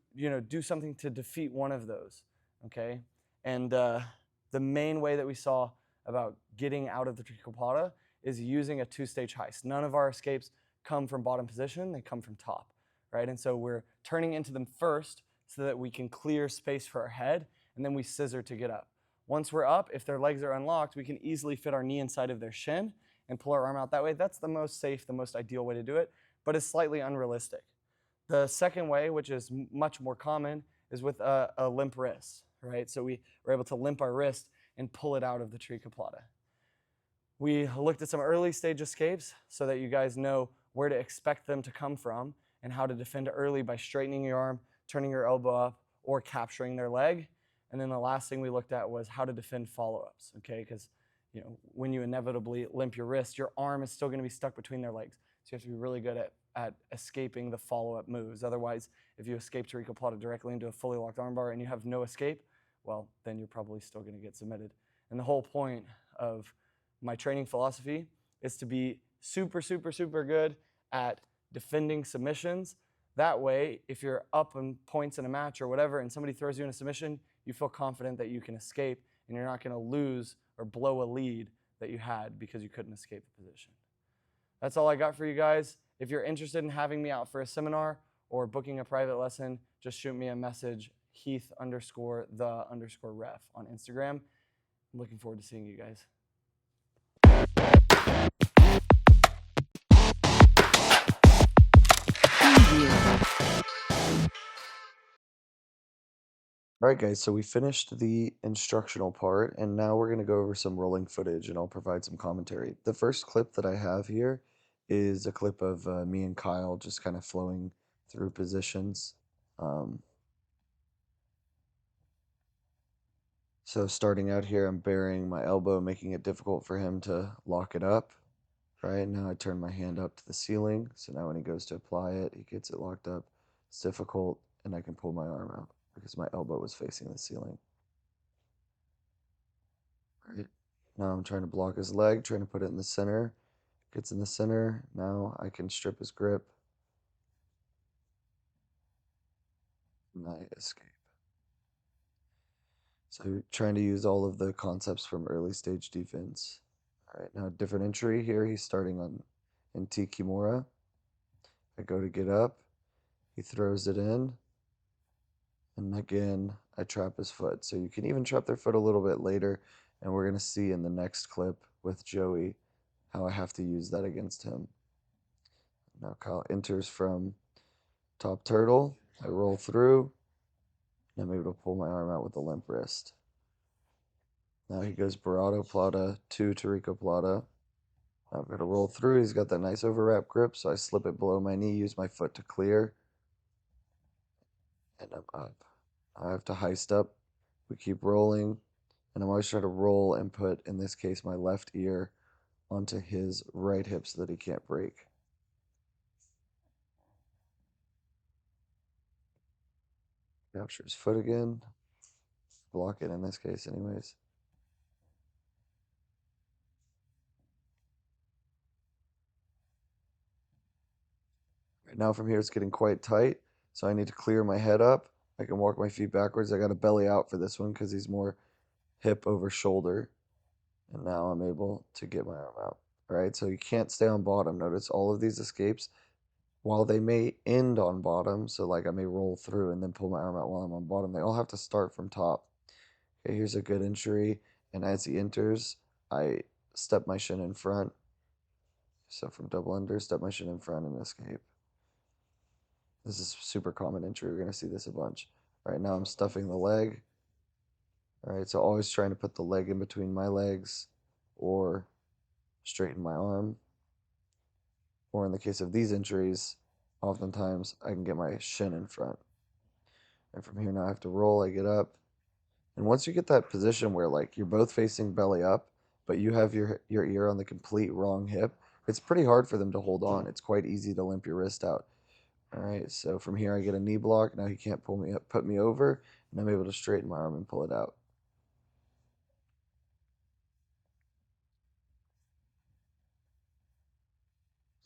Speaker 1: something to defeat one of those, okay? And the main way that we saw about getting out of the Tarikoplata is using a 2-stage heist. None of our escapes come from bottom position, they come from top, right? And so we're turning into them first so that we can clear space for our head, and then we scissor to get up. Once we're up, if their legs are unlocked, we can easily fit our knee inside of their shin and pull our arm out that way. That's the most safe, the most ideal way to do it, but it's slightly unrealistic. The second way, which is much more common, is with a limp wrist, right? So we're able to limp our wrist and pull it out of the Tarikoplata. We looked at some early stage escapes so that you guys know where to expect them to come from and how to defend early by straightening your arm, turning your elbow up, or capturing their leg. And then the last thing we looked at was how to defend follow-ups, okay? Because when you inevitably limp your wrist, your arm is still going to be stuck between their legs. So you have to be really good at escaping the follow-up moves. Otherwise, if you escape Tarikoplata directly into a fully locked armbar and you have no escape, well, then you're probably still going to get submitted. And the whole point of my training philosophy is to be super, super, super good at defending submissions. That way, if you're up in points in a match or whatever and somebody throws you in a submission, you feel confident that you can escape and you're not going to lose or blow a lead that you had because you couldn't escape the position. That's all I got for you guys. If you're interested in having me out for a seminar or booking a private lesson, just shoot me a message, Heath_the_ref on Instagram. I'm looking forward to seeing you guys.
Speaker 5: All right, guys, so we finished the instructional part, and now we're going to go over some rolling footage, and I'll provide some commentary. The first clip that I have here is a clip of me and Kyle just kind of flowing through positions. So starting out here, I'm burying my elbow, making it difficult for him to lock it up. Right, now I turn my hand up to the ceiling, so now when he goes to apply it, he gets it locked up. It's difficult, and I can pull my arm out because my elbow was facing the ceiling. Right, now I'm trying to block his leg, trying to put it in the center. Gets in the center, now I can strip his grip. And I escape. So trying to use all of the concepts from early stage defense. All right, now different entry here. He's starting on in T Kimura. I go to get up. He throws it in. And again, I trap his foot. So you can even trap their foot a little bit later. And we're going to see in the next clip with Joey how I have to use that against him. Now Kyle enters from top turtle. I roll through. And I'm able to pull my arm out with a limp wrist. Now he goes Barado Plata to Tarikoplata. I'm going to roll through. He's got that nice overwrap grip, so I slip it below my knee, use my foot to clear, and I'm up. I have to heist up. We keep rolling, and I'm always trying to roll and put, in this case, my left ear onto his right hip so that he can't break. Capture his foot again. Block it in this case anyways. Right now from here it's getting quite tight, so I need to clear my head up. I can walk my feet backwards. I got to belly out for this one because he's more hip over shoulder. And now I'm able to get my arm out. All right, so you can't stay on bottom. Notice all of these escapes, while they may end on bottom, so like I may roll through and then pull my arm out while I'm on bottom, they all have to start from top. Okay, here's a good entry, and as he enters, I step my shin in front. So from double under, step my shin in front and escape. This is super common entry. We're going to see this a bunch. All right, now I'm stuffing the leg. All right, so always trying to put the leg in between my legs or straighten my arm. or in the case of these injuries, oftentimes I can get my shin in front. And from here now I have to roll, I get up. And once you get that position where like you're both facing belly up, but you have your ear on the complete wrong hip, it's pretty hard for them to hold on. It's quite easy to limp your wrist out. All right, so from here I get a knee block. Now he can't pull me up, put me over, and I'm able to straighten my arm and pull it out.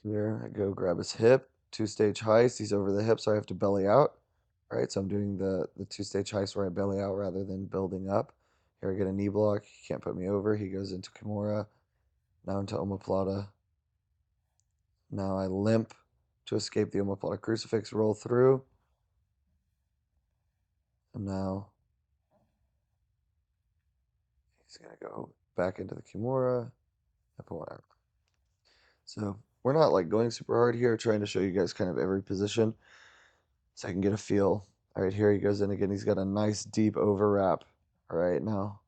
Speaker 5: Here I go grab his hip, two-stage heist. He's over the hip, so I have to belly out. All right, so I'm doing the two-stage heist where I belly out rather than building up. Here I get a knee block. He can't put me over. He goes into Kimura, now into omoplata. Now I limp to escape the omoplata crucifix, roll through. And now he's going to go back into the Kimura. I pull out. So we're not like going super hard here, trying to show you guys kind of every position so I can get a feel. All right, here he goes in again. He's got a nice deep overwrap. All right, now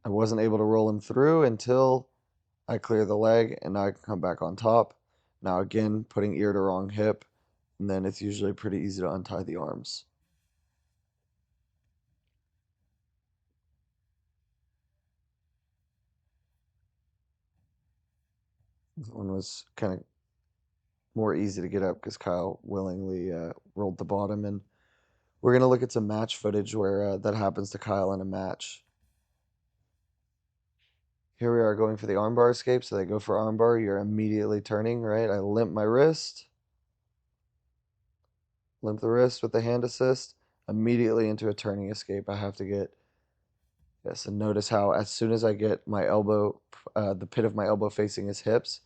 Speaker 5: I wasn't able to roll him through until I clear the leg, and now I can come back on top. Now again, putting ear to wrong hip, and then it's usually pretty easy to untie the arms. This one was kind of more easy to get up because Kyle willingly rolled the bottom, and we're gonna look at some match footage where that happens to Kyle in a match. Here we are going for the armbar escape, so they go for armbar. You're immediately turning, right? I limp my wrist, limp the wrist with the hand assist, immediately into a turning escape. I have to get, yes, and notice how as soon as I get my elbow, the pit of my elbow facing his hips,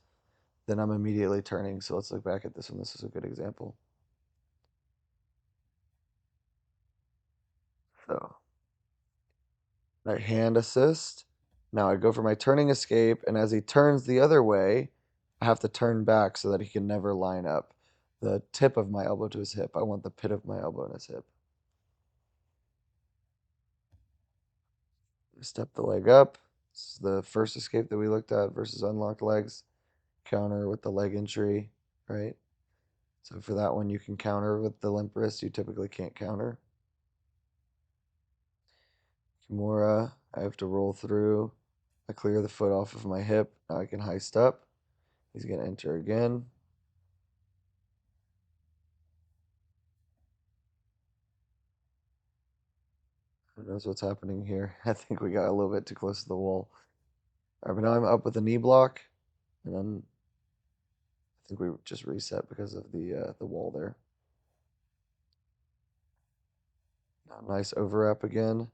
Speaker 5: then I'm immediately turning. So let's look back at this one. This is a good example. So, right hand assist. Now I go for my turning escape, and as he turns the other way, I have to turn back so that he can never line up the tip of my elbow to his hip. I want the pit of my elbow in his hip. Step the leg up. This is the first escape that we looked at versus unlocked legs. Counter with the leg entry, right? So for that one, you can counter with the limp wrist. You typically can't counter. Kimura, I have to roll through. I clear the foot off of my hip. Now I can heist up. He's going to enter again. Who knows what's happening here? I think we got a little bit too close to the wall. All right, but now I'm up with a knee block, and then I think we just reset because of the wall there. Now, nice overwrap again.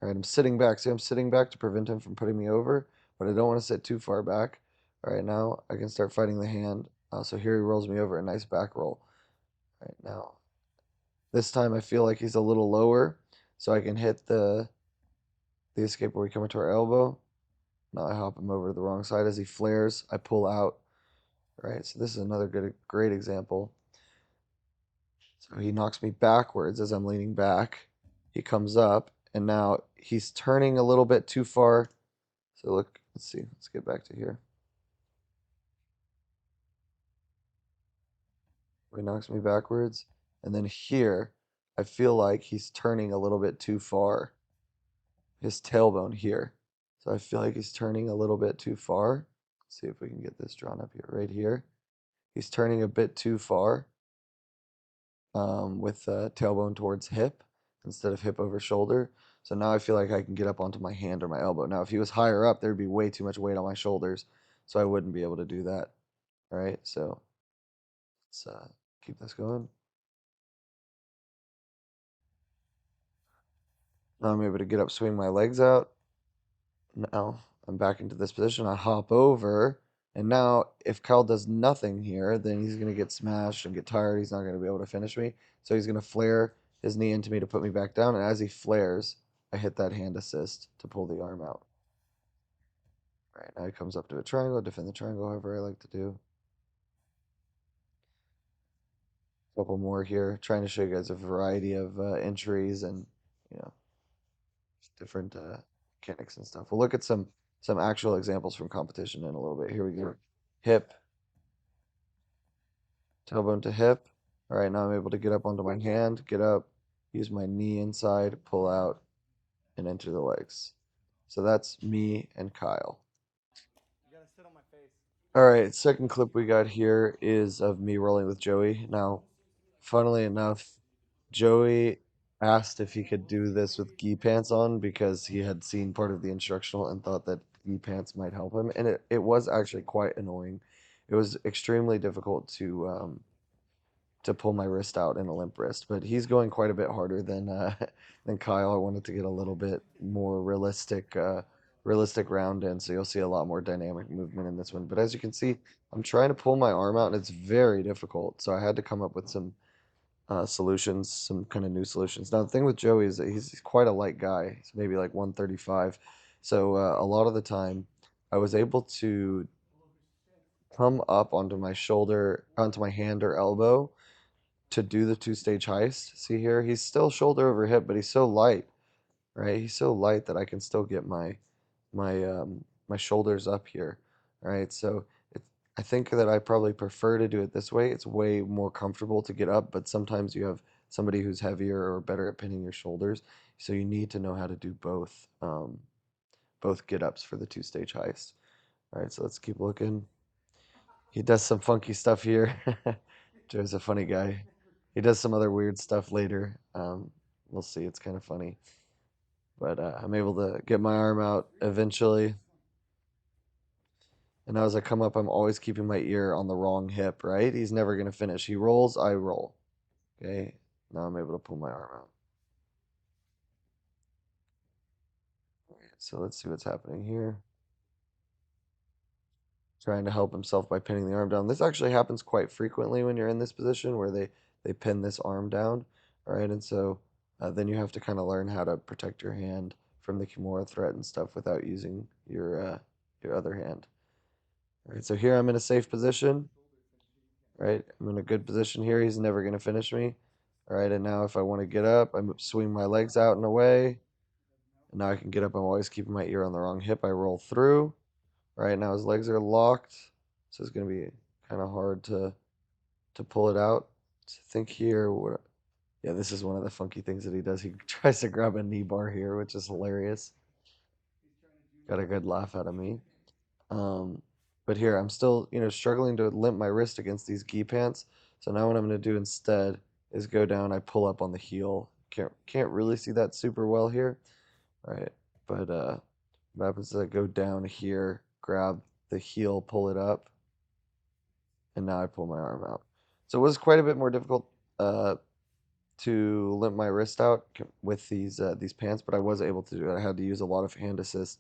Speaker 5: All right, I'm sitting back. See, I'm sitting back to prevent him from putting me over, but I don't want to sit too far back. All right, now I can start fighting the hand. So here he rolls me over, a nice back roll. All right, now this time I feel like he's a little lower, so I can hit the escape where we come into our elbow. Now I hop him over to the wrong side. As he flares, I pull out. All right, so this is another great example. So he knocks me backwards as I'm leaning back. He comes up, and now he's turning a little bit too far. So look, let's see. Let's get back to here. He knocks me backwards, and then here, I feel like he's turning a little bit too far. His tailbone here. So I feel like he's turning a little bit too far. Let's see if we can get this drawn up here, right here. He's turning a bit too far with tailbone towards hip instead of hip over shoulder. So now I feel like I can get up onto my hand or my elbow. Now, if he was higher up, there'd be way too much weight on my shoulders, so I wouldn't be able to do that. All right, so let's keep this going. Now I'm able to get up, swing my legs out. Now I'm back into this position. I hop over, and now if Kyle does nothing here, then he's going to get smashed and get tired. He's not going to be able to finish me. So he's going to flare his knee into me to put me back down, and as he flares, I hit that hand assist to pull the arm out. All right, now he comes up to a triangle, defend the triangle, however I like to do. A couple more here, trying to show you guys a variety of entries and, you know, different mechanics and stuff. We'll look at some actual examples from competition in a little bit. Here we go. Hip, tailbone to hip. All right, now I'm able to get up onto my hand, get up, use my knee inside, pull out, and enter the legs. So that's me and Kyle.
Speaker 1: You gotta sit on my face.
Speaker 5: All right, second clip we got here is of me rolling with Joey. Now, funnily enough, Joey asked if he could do this with gi pants on because he had seen part of the instructional and thought that gi pants might help him. And it was actually quite annoying. It was extremely difficult to pull my wrist out in a limp wrist, but he's going quite a bit harder than than Kyle. I wanted to get a little bit more realistic round in, so you'll see a lot more dynamic movement in this one. But as you can see, I'm trying to pull my arm out, and it's very difficult. So I had to come up with some solutions, some kind of new solutions. Now the thing with Joey is that he's quite a light guy. He's maybe like 135. So a lot of the time, I was able to come up onto my shoulder, onto my hand or elbow to do the two-stage heist. See here, he's still shoulder over hip, but he's so light, right? He's so light that I can still get my shoulders up here, right? So I think that I probably prefer to do it this way. It's way more comfortable to get up, but sometimes you have somebody who's heavier or better at pinning your shoulders, so you need to know how to do both get ups for the two-stage heist. All right, so let's keep looking. He does some funky stuff here. Joe's a funny guy. He does some other weird stuff later. We'll see. It's kind of funny. But I'm able to get my arm out eventually. And now as I come up, I'm always keeping my ear on the wrong hip, right? He's never going to finish. He rolls, I roll. Okay? Now I'm able to pull my arm out. All right, so let's see what's happening here. Trying to help himself by pinning the arm down. This actually happens quite frequently when you're in this position where they pin this arm down, all right? And so then you have to kind of learn how to protect your hand from the Kimura threat and stuff without using your other hand. All right, so here I'm in a safe position, right? I'm in a good position here. He's never going to finish me. All right, and now if I want to get up, I swing my legs out and away. And now I can get up. I'm always keeping my ear on the wrong hip. I roll through. Right now his legs are locked, so it's going to be kind of hard to pull it out. So I think here, yeah, this is one of the funky things that he does. He tries to grab a knee bar here, which is hilarious. Got a good laugh out of me. But here I'm still, struggling to limp my wrist against these gi pants. So now what I'm going to do instead is go down. I pull up on the heel. Can't really see that super well here, right? But what happens is I go down here, grab the heel, pull it up, and now I pull my arm out. So it was quite a bit more difficult to limp my wrist out with these pants, but I was able to do it. I had to use a lot of hand assist,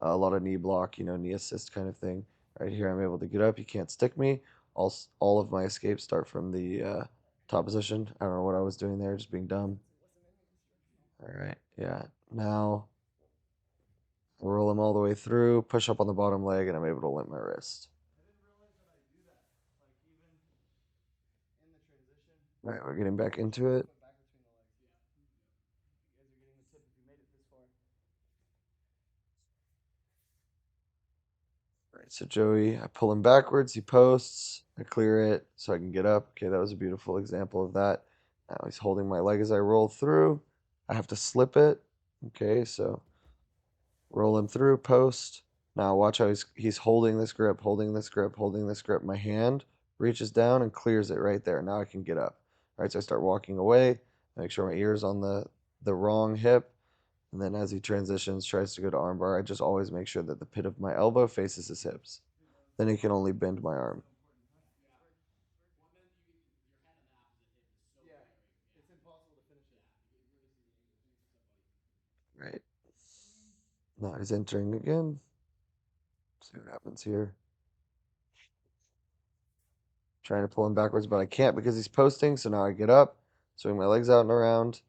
Speaker 5: a lot of knee block, knee assist kind of thing. Right here, I'm able to get up. You can't stick me. All of my escapes start from the top position. I don't know what I was doing there, just being dumb. All right, yeah. Now roll him all the way through, push up on the bottom leg, and I'm able to limp my wrist. All right, we're getting back into it. All right, so Joey, I pull him backwards, he posts, I clear it so I can get up. Okay, that was a beautiful example of that. Now he's holding my leg as I roll through. I have to slip it. Okay, so roll him through, post. Now watch how he's holding this grip, holding this grip, holding this grip. My hand reaches down and clears it right there. Now I can get up. All right, so I start walking away. Make sure my ear's on the wrong hip. And then as he transitions, tries to go to armbar, I just always make sure that the pit of my elbow faces his hips. Then he can only bend my arm. Right. Now he's entering again. See what happens here. Trying to pull him backwards, but I can't because he's posting. So now I get up, swing my legs out and around.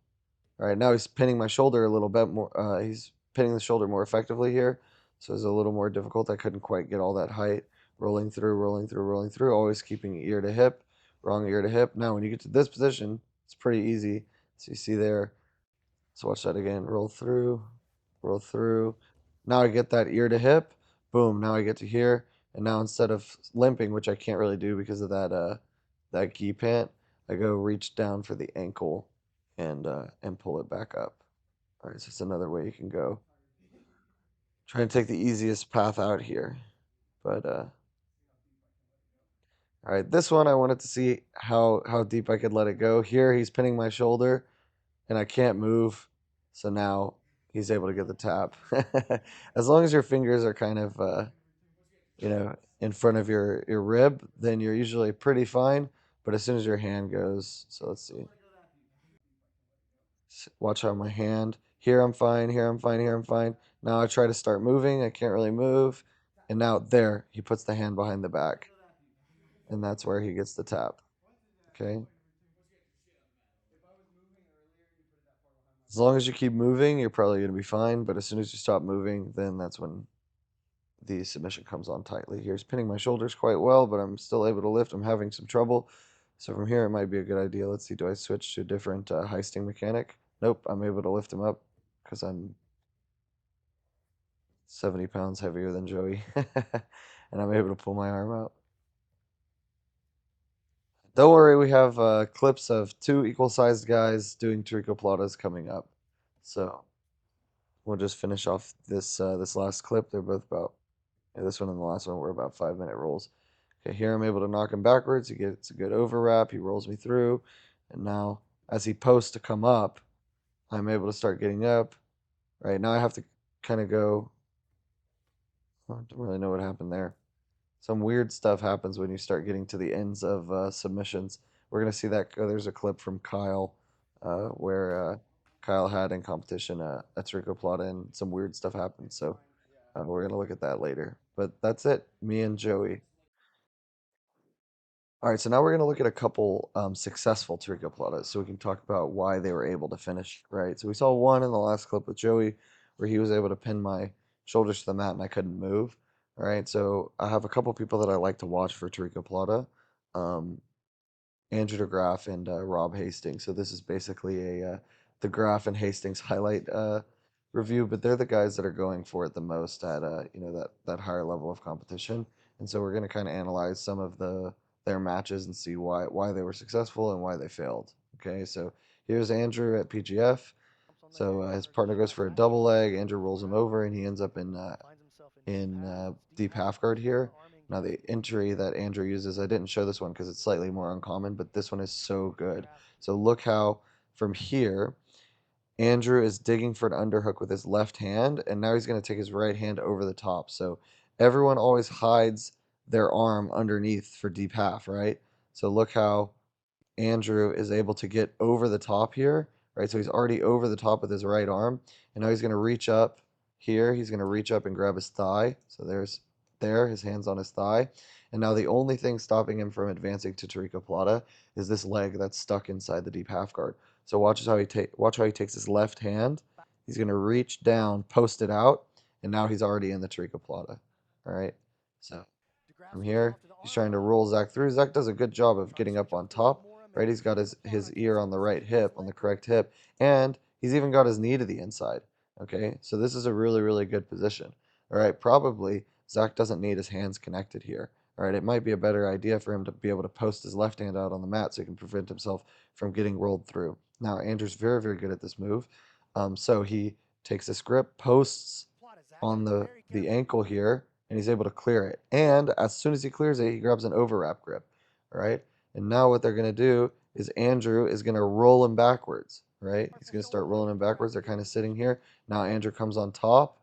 Speaker 5: All right, now he's pinning my shoulder a little bit more. He's pinning the shoulder more effectively here. So it's a little more difficult. I couldn't quite get all that height. Rolling through, rolling through, rolling through. Always keeping ear to hip, wrong ear to hip. Now when you get to this position, it's pretty easy. So you see there. So watch that again. Roll through, roll through. Now I get that ear to hip. Boom. Now I get to here. And now instead of limping, which I can't really do because of that gi pant, I go reach down for the ankle and pull it back up. All right, so it's another way you can go. Trying to take the easiest path out here, but all right, this one I wanted to see how deep I could let it go. Here he's pinning my shoulder, and I can't move, so now he's able to get the tap. As long as your fingers are kind of in front of your rib, then you're usually pretty fine. But as soon as your hand goes, so let's see. Watch how my hand. Here I'm fine. Here I'm fine. Here I'm fine. Now I try to start moving. I can't really move, and now there he puts the hand behind the back, and that's where he gets the tap. Okay. As long as you keep moving, you're probably going to be fine. But as soon as you stop moving, then that's when the submission comes on tightly. Here's pinning my shoulders quite well, but I'm still able to lift. I'm having some trouble. So from here, it might be a good idea. Let's see, do I switch to a different heisting mechanic? Nope, I'm able to lift him up because I'm 70 pounds heavier than Joey. And I'm able to pull my arm out. Don't worry, we have clips of two equal-sized guys doing Tarikoplatas coming up. So we'll just finish off this last clip. They're both about this one and the last one were about 5-minute rolls. Okay, here I'm able to knock him backwards. He gets a good overwrap. He rolls me through. And now, as he posts to come up, I'm able to start getting up. Right now, I have to kind of go. I don't really know what happened there. Some weird stuff happens when you start getting to the ends of submissions. We're going to see that. There's a clip from Kyle where Kyle had in competition a Tricoplata and some weird stuff happened. So we're going to look at that later. But that's it. Me and Joey. All right, so now we're going to look at a couple successful Tricoplatas so we can talk about why they were able to finish, right? So we saw one in the last clip with Joey where he was able to pin my shoulders to the mat and I couldn't move. All right, so I have a couple people that I like to watch for Tricoplata. Um, Andrew DeGraff and Rob Hastings. So this is basically a the Graff and Hastings highlight review, but they're the guys that are going for it the most at that higher level of competition. And so we're going to kind of analyze some of their matches and see why they were successful and why they failed. Okay, so here's Andrew at PGF. So his partner goes for a double leg. Andrew rolls him over, and he ends up in deep half guard here. Now the entry that Andrew uses, I didn't show this one because it's slightly more uncommon, but this one is so good. So look how from here, Andrew is digging for an underhook with his left hand, and now he's going to take his right hand over the top. So everyone always hides their arm underneath for deep half, right? So look how Andrew is able to get over the top here, right? So he's already over the top with his right arm, and now he's going to reach up here. He's going to reach up and grab his thigh. So his hand's on his thigh. And now the only thing stopping him from advancing to Tarikoplata is this leg that's stuck inside the deep half guard. So watch how he takes his left hand. He's going to reach down, post it out, and now he's already in the Tarikoplata. All right. So from here, he's trying to roll Zach through. Zach does a good job of getting up on top, right? He's got his ear on the right hip, on the correct hip, and he's even got his knee to the inside. Okay, so this is a really, really good position. All right, probably Zach doesn't need his hands connected here. All right, it might be a better idea for him to be able to post his left hand out on the mat so he can prevent himself from getting rolled through. Now, Andrew's very, very good at this move. So he takes this grip, posts on the ankle here, and he's able to clear it. And as soon as he clears it, he grabs an overwrap grip. All right. And now what they're going to do is Andrew is going to roll him backwards. Right. He's going to start rolling him backwards. They're kind of sitting here. Now Andrew comes on top.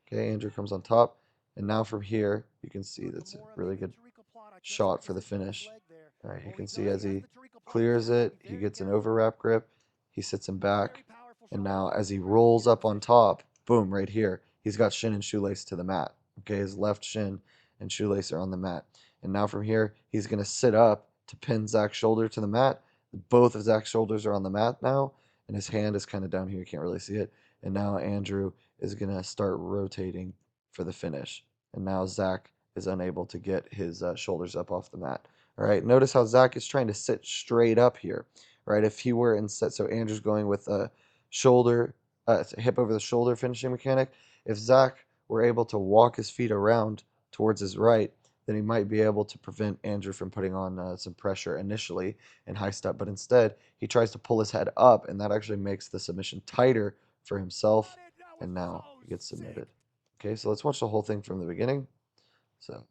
Speaker 5: Okay. Andrew comes on top. And now from here, you can see that's a really good shot for the finish. All right. You can see as he clears it, he gets an overwrap grip. He sits him back. And now as he rolls up on top, boom, right here, he's got shin and shoelace to the mat. Okay, his left shin and shoelace are on the mat. And now from here, he's going to sit up to pin Zach's shoulder to the mat. Both of Zach's shoulders are on the mat now, and his hand is kind of down here. You can't really see it. And now Andrew is going to start rotating for the finish. And now Zach is unable to get his shoulders up off the mat. All right, notice how Zach is trying to sit straight up here. Right, if he were instead, so Andrew's going with a shoulder, hip over the shoulder finishing mechanic. If Zach were able to walk his feet around towards his right, then he might be able to prevent Andrew from putting on some pressure initially in high step. But instead, he tries to pull his head up, and that actually makes the submission tighter for himself. And now he gets submitted. Okay, so let's watch the whole thing from the beginning. So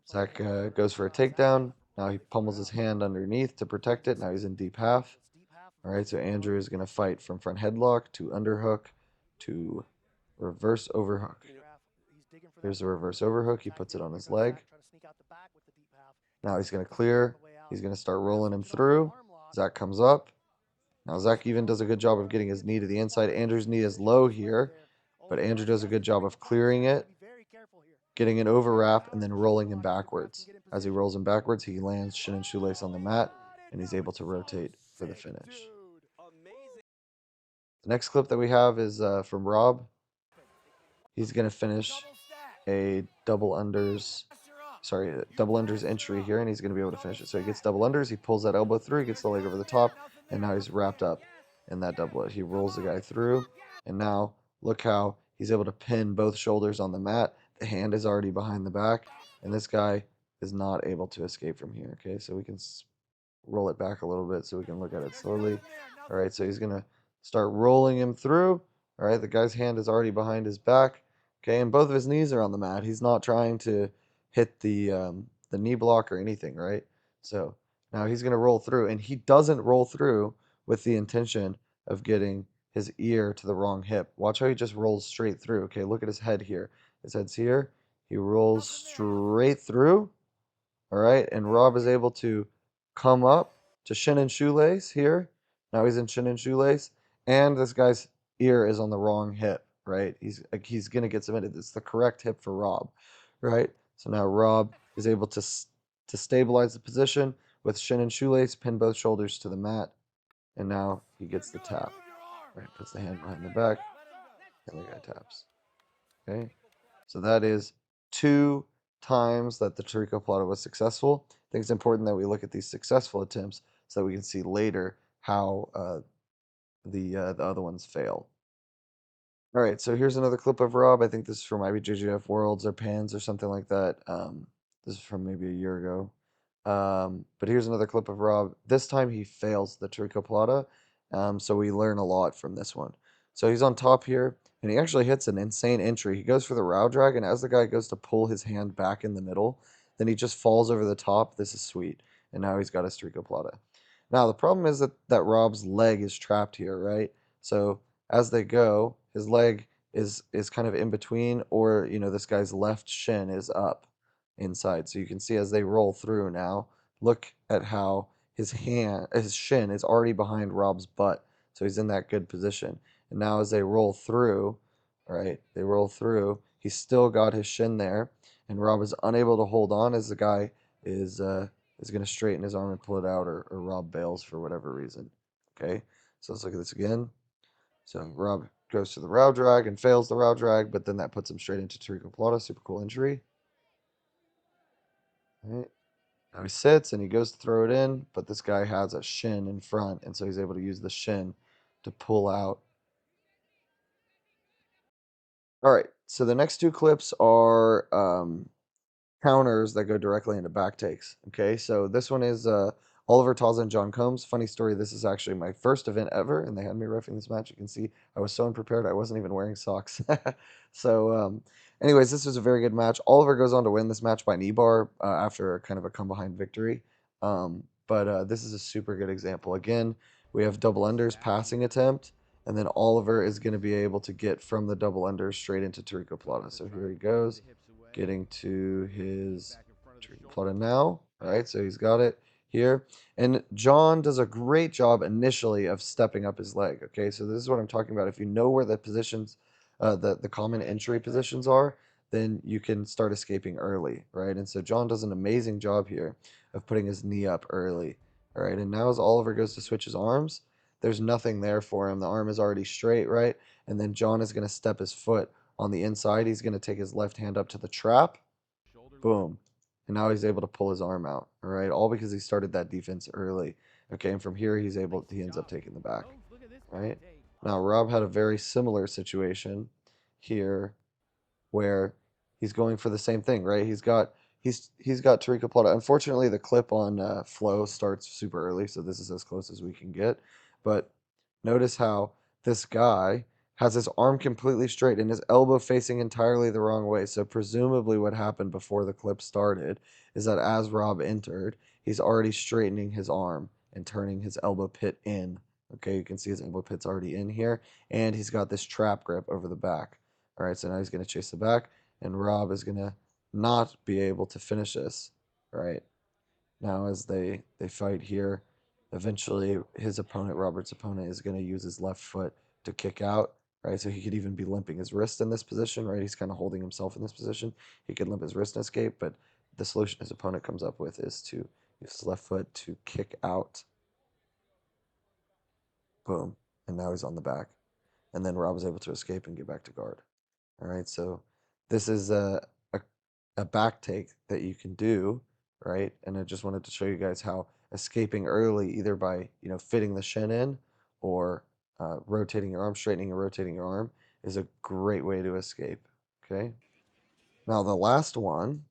Speaker 5: Zach goes for a takedown. Now he pummels his hand underneath to protect it. Now he's in deep half. All right, so Andrew is going to fight from front headlock to underhook to reverse overhook. Here's the reverse overhook. He puts it on his leg. Now he's going to clear. He's going to start rolling him through. Zach comes up. Now Zach even does a good job of getting his knee to the inside. Andrew's knee is low here, but Andrew does a good job of clearing it, getting an overwrap, and then rolling him backwards. As he rolls him backwards, he lands shin and shoelace on the mat, and he's able to rotate for the finish. The next clip that we have is from Rob. He's going to finish a double unders entry here, and he's going to be able to finish it. So he gets double unders, he pulls that elbow through, he gets the leg over the top, and now he's wrapped up in that double. He rolls the guy through, and now look how he's able to pin both shoulders on the mat. The hand is already behind the back, and this guy is not able to escape from here. Okay, so we can roll it back a little bit so we can look at it slowly. All right, so he's going to start rolling him through. All right, the guy's hand is already behind his back. Okay, and both of his knees are on the mat. He's not trying to hit the knee block or anything, right? So now he's going to roll through, and he doesn't roll through with the intention of getting his ear to the wrong hip. Watch how he just rolls straight through. Okay, look at his head here. His head's here. He rolls straight through. All right, and Rob is able to come up to shin and shoelace here. Now he's in shin and shoelace, and this guy's ear is on the wrong hip, right? He's gonna get submitted. It's the correct hip for Rob, right? So now Rob is able to stabilize the position with shin and shoelace, pin both shoulders to the mat, and now he gets the tap. Right, puts the hand behind the back, and the guy taps. Okay, so that is 2 times that the Tarikoplata was successful. I think it's important that we look at these successful attempts so that we can see later how the other ones fail. All right, so here's another clip of Rob. I think this is from IBJJF Worlds or Pans or something like that. This is from maybe a year ago. But here's another clip of Rob. This time he fails the Tarikoplata, so we learn a lot from this one. So he's on top here, and he actually hits an insane entry. He goes for the Row Drag, and as the guy goes to pull his hand back in the middle, then he just falls over the top. This is sweet. And now he's got a Tarikoplata. Now, the problem is that Rob's leg is trapped here, right? So as they go, his leg is kind of in between, or, this guy's left shin is up inside. So you can see as they roll through now, look at how his shin is already behind Rob's butt. So he's in that good position. And now as they roll through, right, he's still got his shin there, and Rob is unable to hold on as the guy is going to straighten his arm and pull it out, or Rob bails for whatever reason. Okay, so let's look at this again. So Rob goes to the Row Drag and fails the Row Drag, but then that puts him straight into Tarikoplata. Super cool injury. All right. Now he sits and he goes to throw it in, but this guy has a shin in front, and so he's able to use the shin to pull out. All right, so the next 2 clips are counters that go directly into back takes. Okay, so this one is Oliver Taza and John Combs. Funny story, this is actually my first event ever, and they had me reffing this match. You can see I was so unprepared, I wasn't even wearing socks. So, anyways, this was a very good match. Oliver goes on to win this match by knee bar after kind of a come behind victory. But this is a super good example. Again, we have double unders passing attempt, and then Oliver is going to be able to get from the double unders straight into Tarikoplata. So here he goes, getting to his Tarikoplata now. All right, so he's got it here. And John does a great job initially of stepping up his leg. Okay, so this is what I'm talking about. If you know where the positions, the common entry positions are, then you can start escaping early, right? And so John does an amazing job here of putting his knee up early. All right, and now as Oliver goes to switch his arms, there's nothing there for him. The arm is already straight, right? And then John is going to step his foot on the inside. He's going to take his left hand up to the trap. Boom. And now he's able to pull his arm out. All right, all because he started that defense early. Okay, and from here he ends up taking the back. Right? Now Rob had a very similar situation here where he's going for the same thing, right? He's got Tarikoplata. Unfortunately, the clip on flow starts super early, so this is as close as we can get. But notice how this guy has his arm completely straight and his elbow facing entirely the wrong way. So presumably what happened before the clip started is that as Rob entered, he's already straightening his arm and turning his elbow pit in. Okay, you can see his elbow pit's already in here, and he's got this trap grip over the back. All right, so now he's going to chase the back, and Rob is going to not be able to finish this. Right now, as they fight here, eventually his opponent, Robert's opponent, is going to use his left foot to kick out. Right, so he could even be limping his wrist in this position. Right, he's kind of holding himself in this position. He could limp his wrist and escape, but the solution his opponent comes up with is to use his left foot to kick out. Boom, and now he's on the back, and then Rob is able to escape and get back to guard. All right, so this is a back take that you can do, right? And I just wanted to show you guys how escaping early, either by fitting the shin in, or rotating your arm, straightening and rotating your arm, is a great way to escape. Okay. Now the last one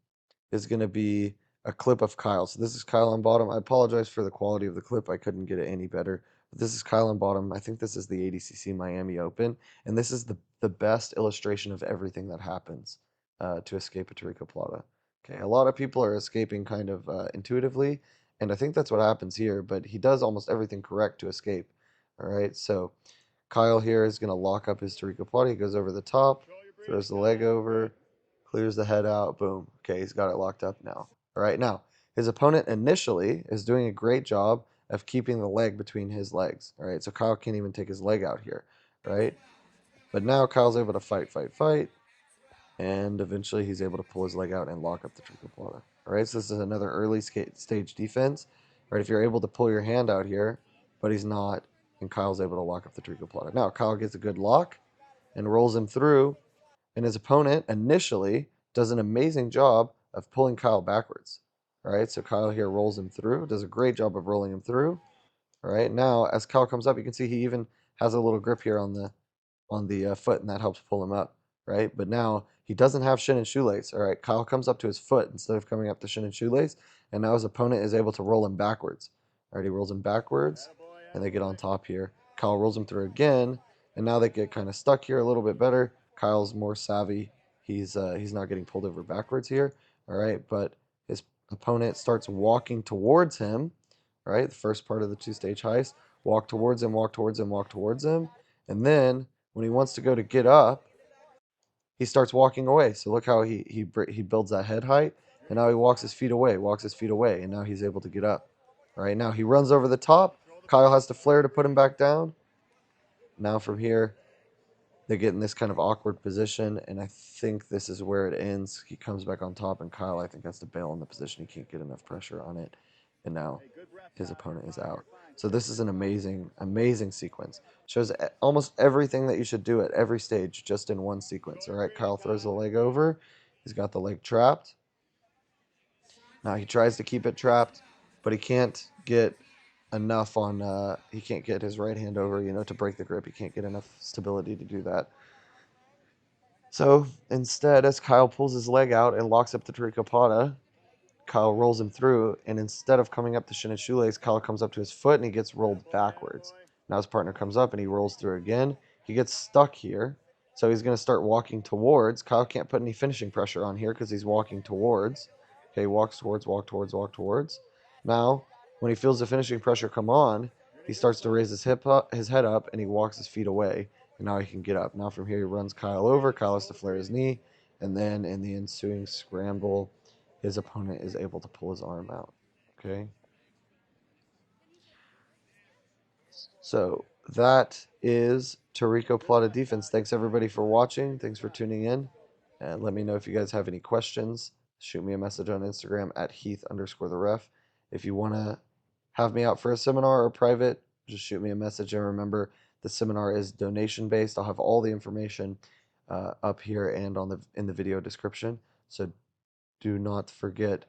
Speaker 5: is going to be a clip of Kyle. So this is Kyle on bottom. I apologize for the quality of the clip. I couldn't get it any better. But this is Kyle on bottom. I think this is the ADCC Miami Open. And this is the best illustration of everything that happens to escape a Tarikoplata. Okay, a lot of people are escaping kind of intuitively. And I think that's what happens here. But he does almost everything correct to escape. All right, so Kyle here is going to lock up his Tarikoplata. He goes over the top, throws the leg over, clears the head out, boom. Okay, he's got it locked up now. All right, now, his opponent initially is doing a great job of keeping the leg between his legs. All right, so Kyle can't even take his leg out here, right? But now Kyle's able to fight, and eventually he's able to pull his leg out and lock up the Tricoplata. All right, so this is another early stage defense. Right, if you're able to pull your hand out here, but he's not, and Kyle's able to lock up the Tricoplata. Now, Kyle gets a good lock and rolls him through, and his opponent initially does an amazing job of pulling Kyle backwards. All right, so Kyle here rolls him through, does a great job of rolling him through. All right, now as Kyle comes up, you can see he even has a little grip here on the foot, and that helps pull him up. Right, but now he doesn't have shin and shoelace. All right, Kyle comes up to his foot instead of coming up to shin and shoelace, and now his opponent is able to roll him backwards. All right, he rolls him backwards, and they get on top here. Kyle rolls him through again, and now they get kind of stuck here a little bit better. Kyle's more savvy. He's not getting pulled over backwards here. All right, but his opponent starts walking towards him. All right, the first part of the two-stage heist. Walk towards him, walk towards him, walk towards him, and then when he wants to go to get up, he starts walking away. So look how he builds that head height, and now he walks his feet away, and now he's able to get up. All right, now he runs over the top. Kyle has to flare to put him back down. Now from here, they get in this kind of awkward position, and I think this is where it ends. He comes back on top, and Kyle, I think, has to bail on the position. He can't get enough pressure on it, and now his opponent is out. So this is an amazing, amazing sequence. Shows almost everything that you should do at every stage just in one sequence. All right, Kyle throws the leg over. He's got the leg trapped. Now he tries to keep it trapped, but he can't get enough on, he can't get his right hand over, to break the grip. He can't get enough stability to do that. So instead, as Kyle pulls his leg out and locks up the Tarikoplata, Kyle rolls him through, and instead of coming up to shin and shoelace, Kyle comes up to his foot and he gets rolled backwards. Now his partner comes up and he rolls through again. He gets stuck here, so he's going to start walking towards. Kyle can't put any finishing pressure on here because he's walking towards. Okay, walks towards, walk towards, walk towards. Now, when he feels the finishing pressure come on, he starts to raise his his head up, and he walks his feet away, and now he can get up. Now from here, he runs Kyle over. Kyle has to flare his knee, and then in the ensuing scramble, his opponent is able to pull his arm out. Okay. So that is Tarikoplata defense. Thanks everybody for watching. Thanks for tuning in. And let me know if you guys have any questions. Shoot me a message on Instagram at Heath_the_ref. If you want to have me out for a seminar or private, just shoot me a message. And remember, the seminar is donation based. I'll have all the information up here and in the video description. So do not forget,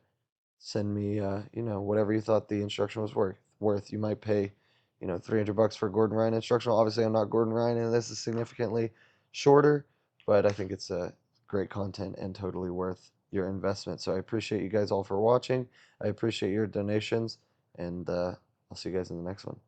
Speaker 5: send me whatever you thought the instruction was worth. You might pay $300 for Gordon Ryan instructional. Obviously I'm not Gordon Ryan, and this is significantly shorter, but I think it's great content and totally worth your investment. So I appreciate you guys all for watching. I appreciate your donations, and I'll see you guys in the next one.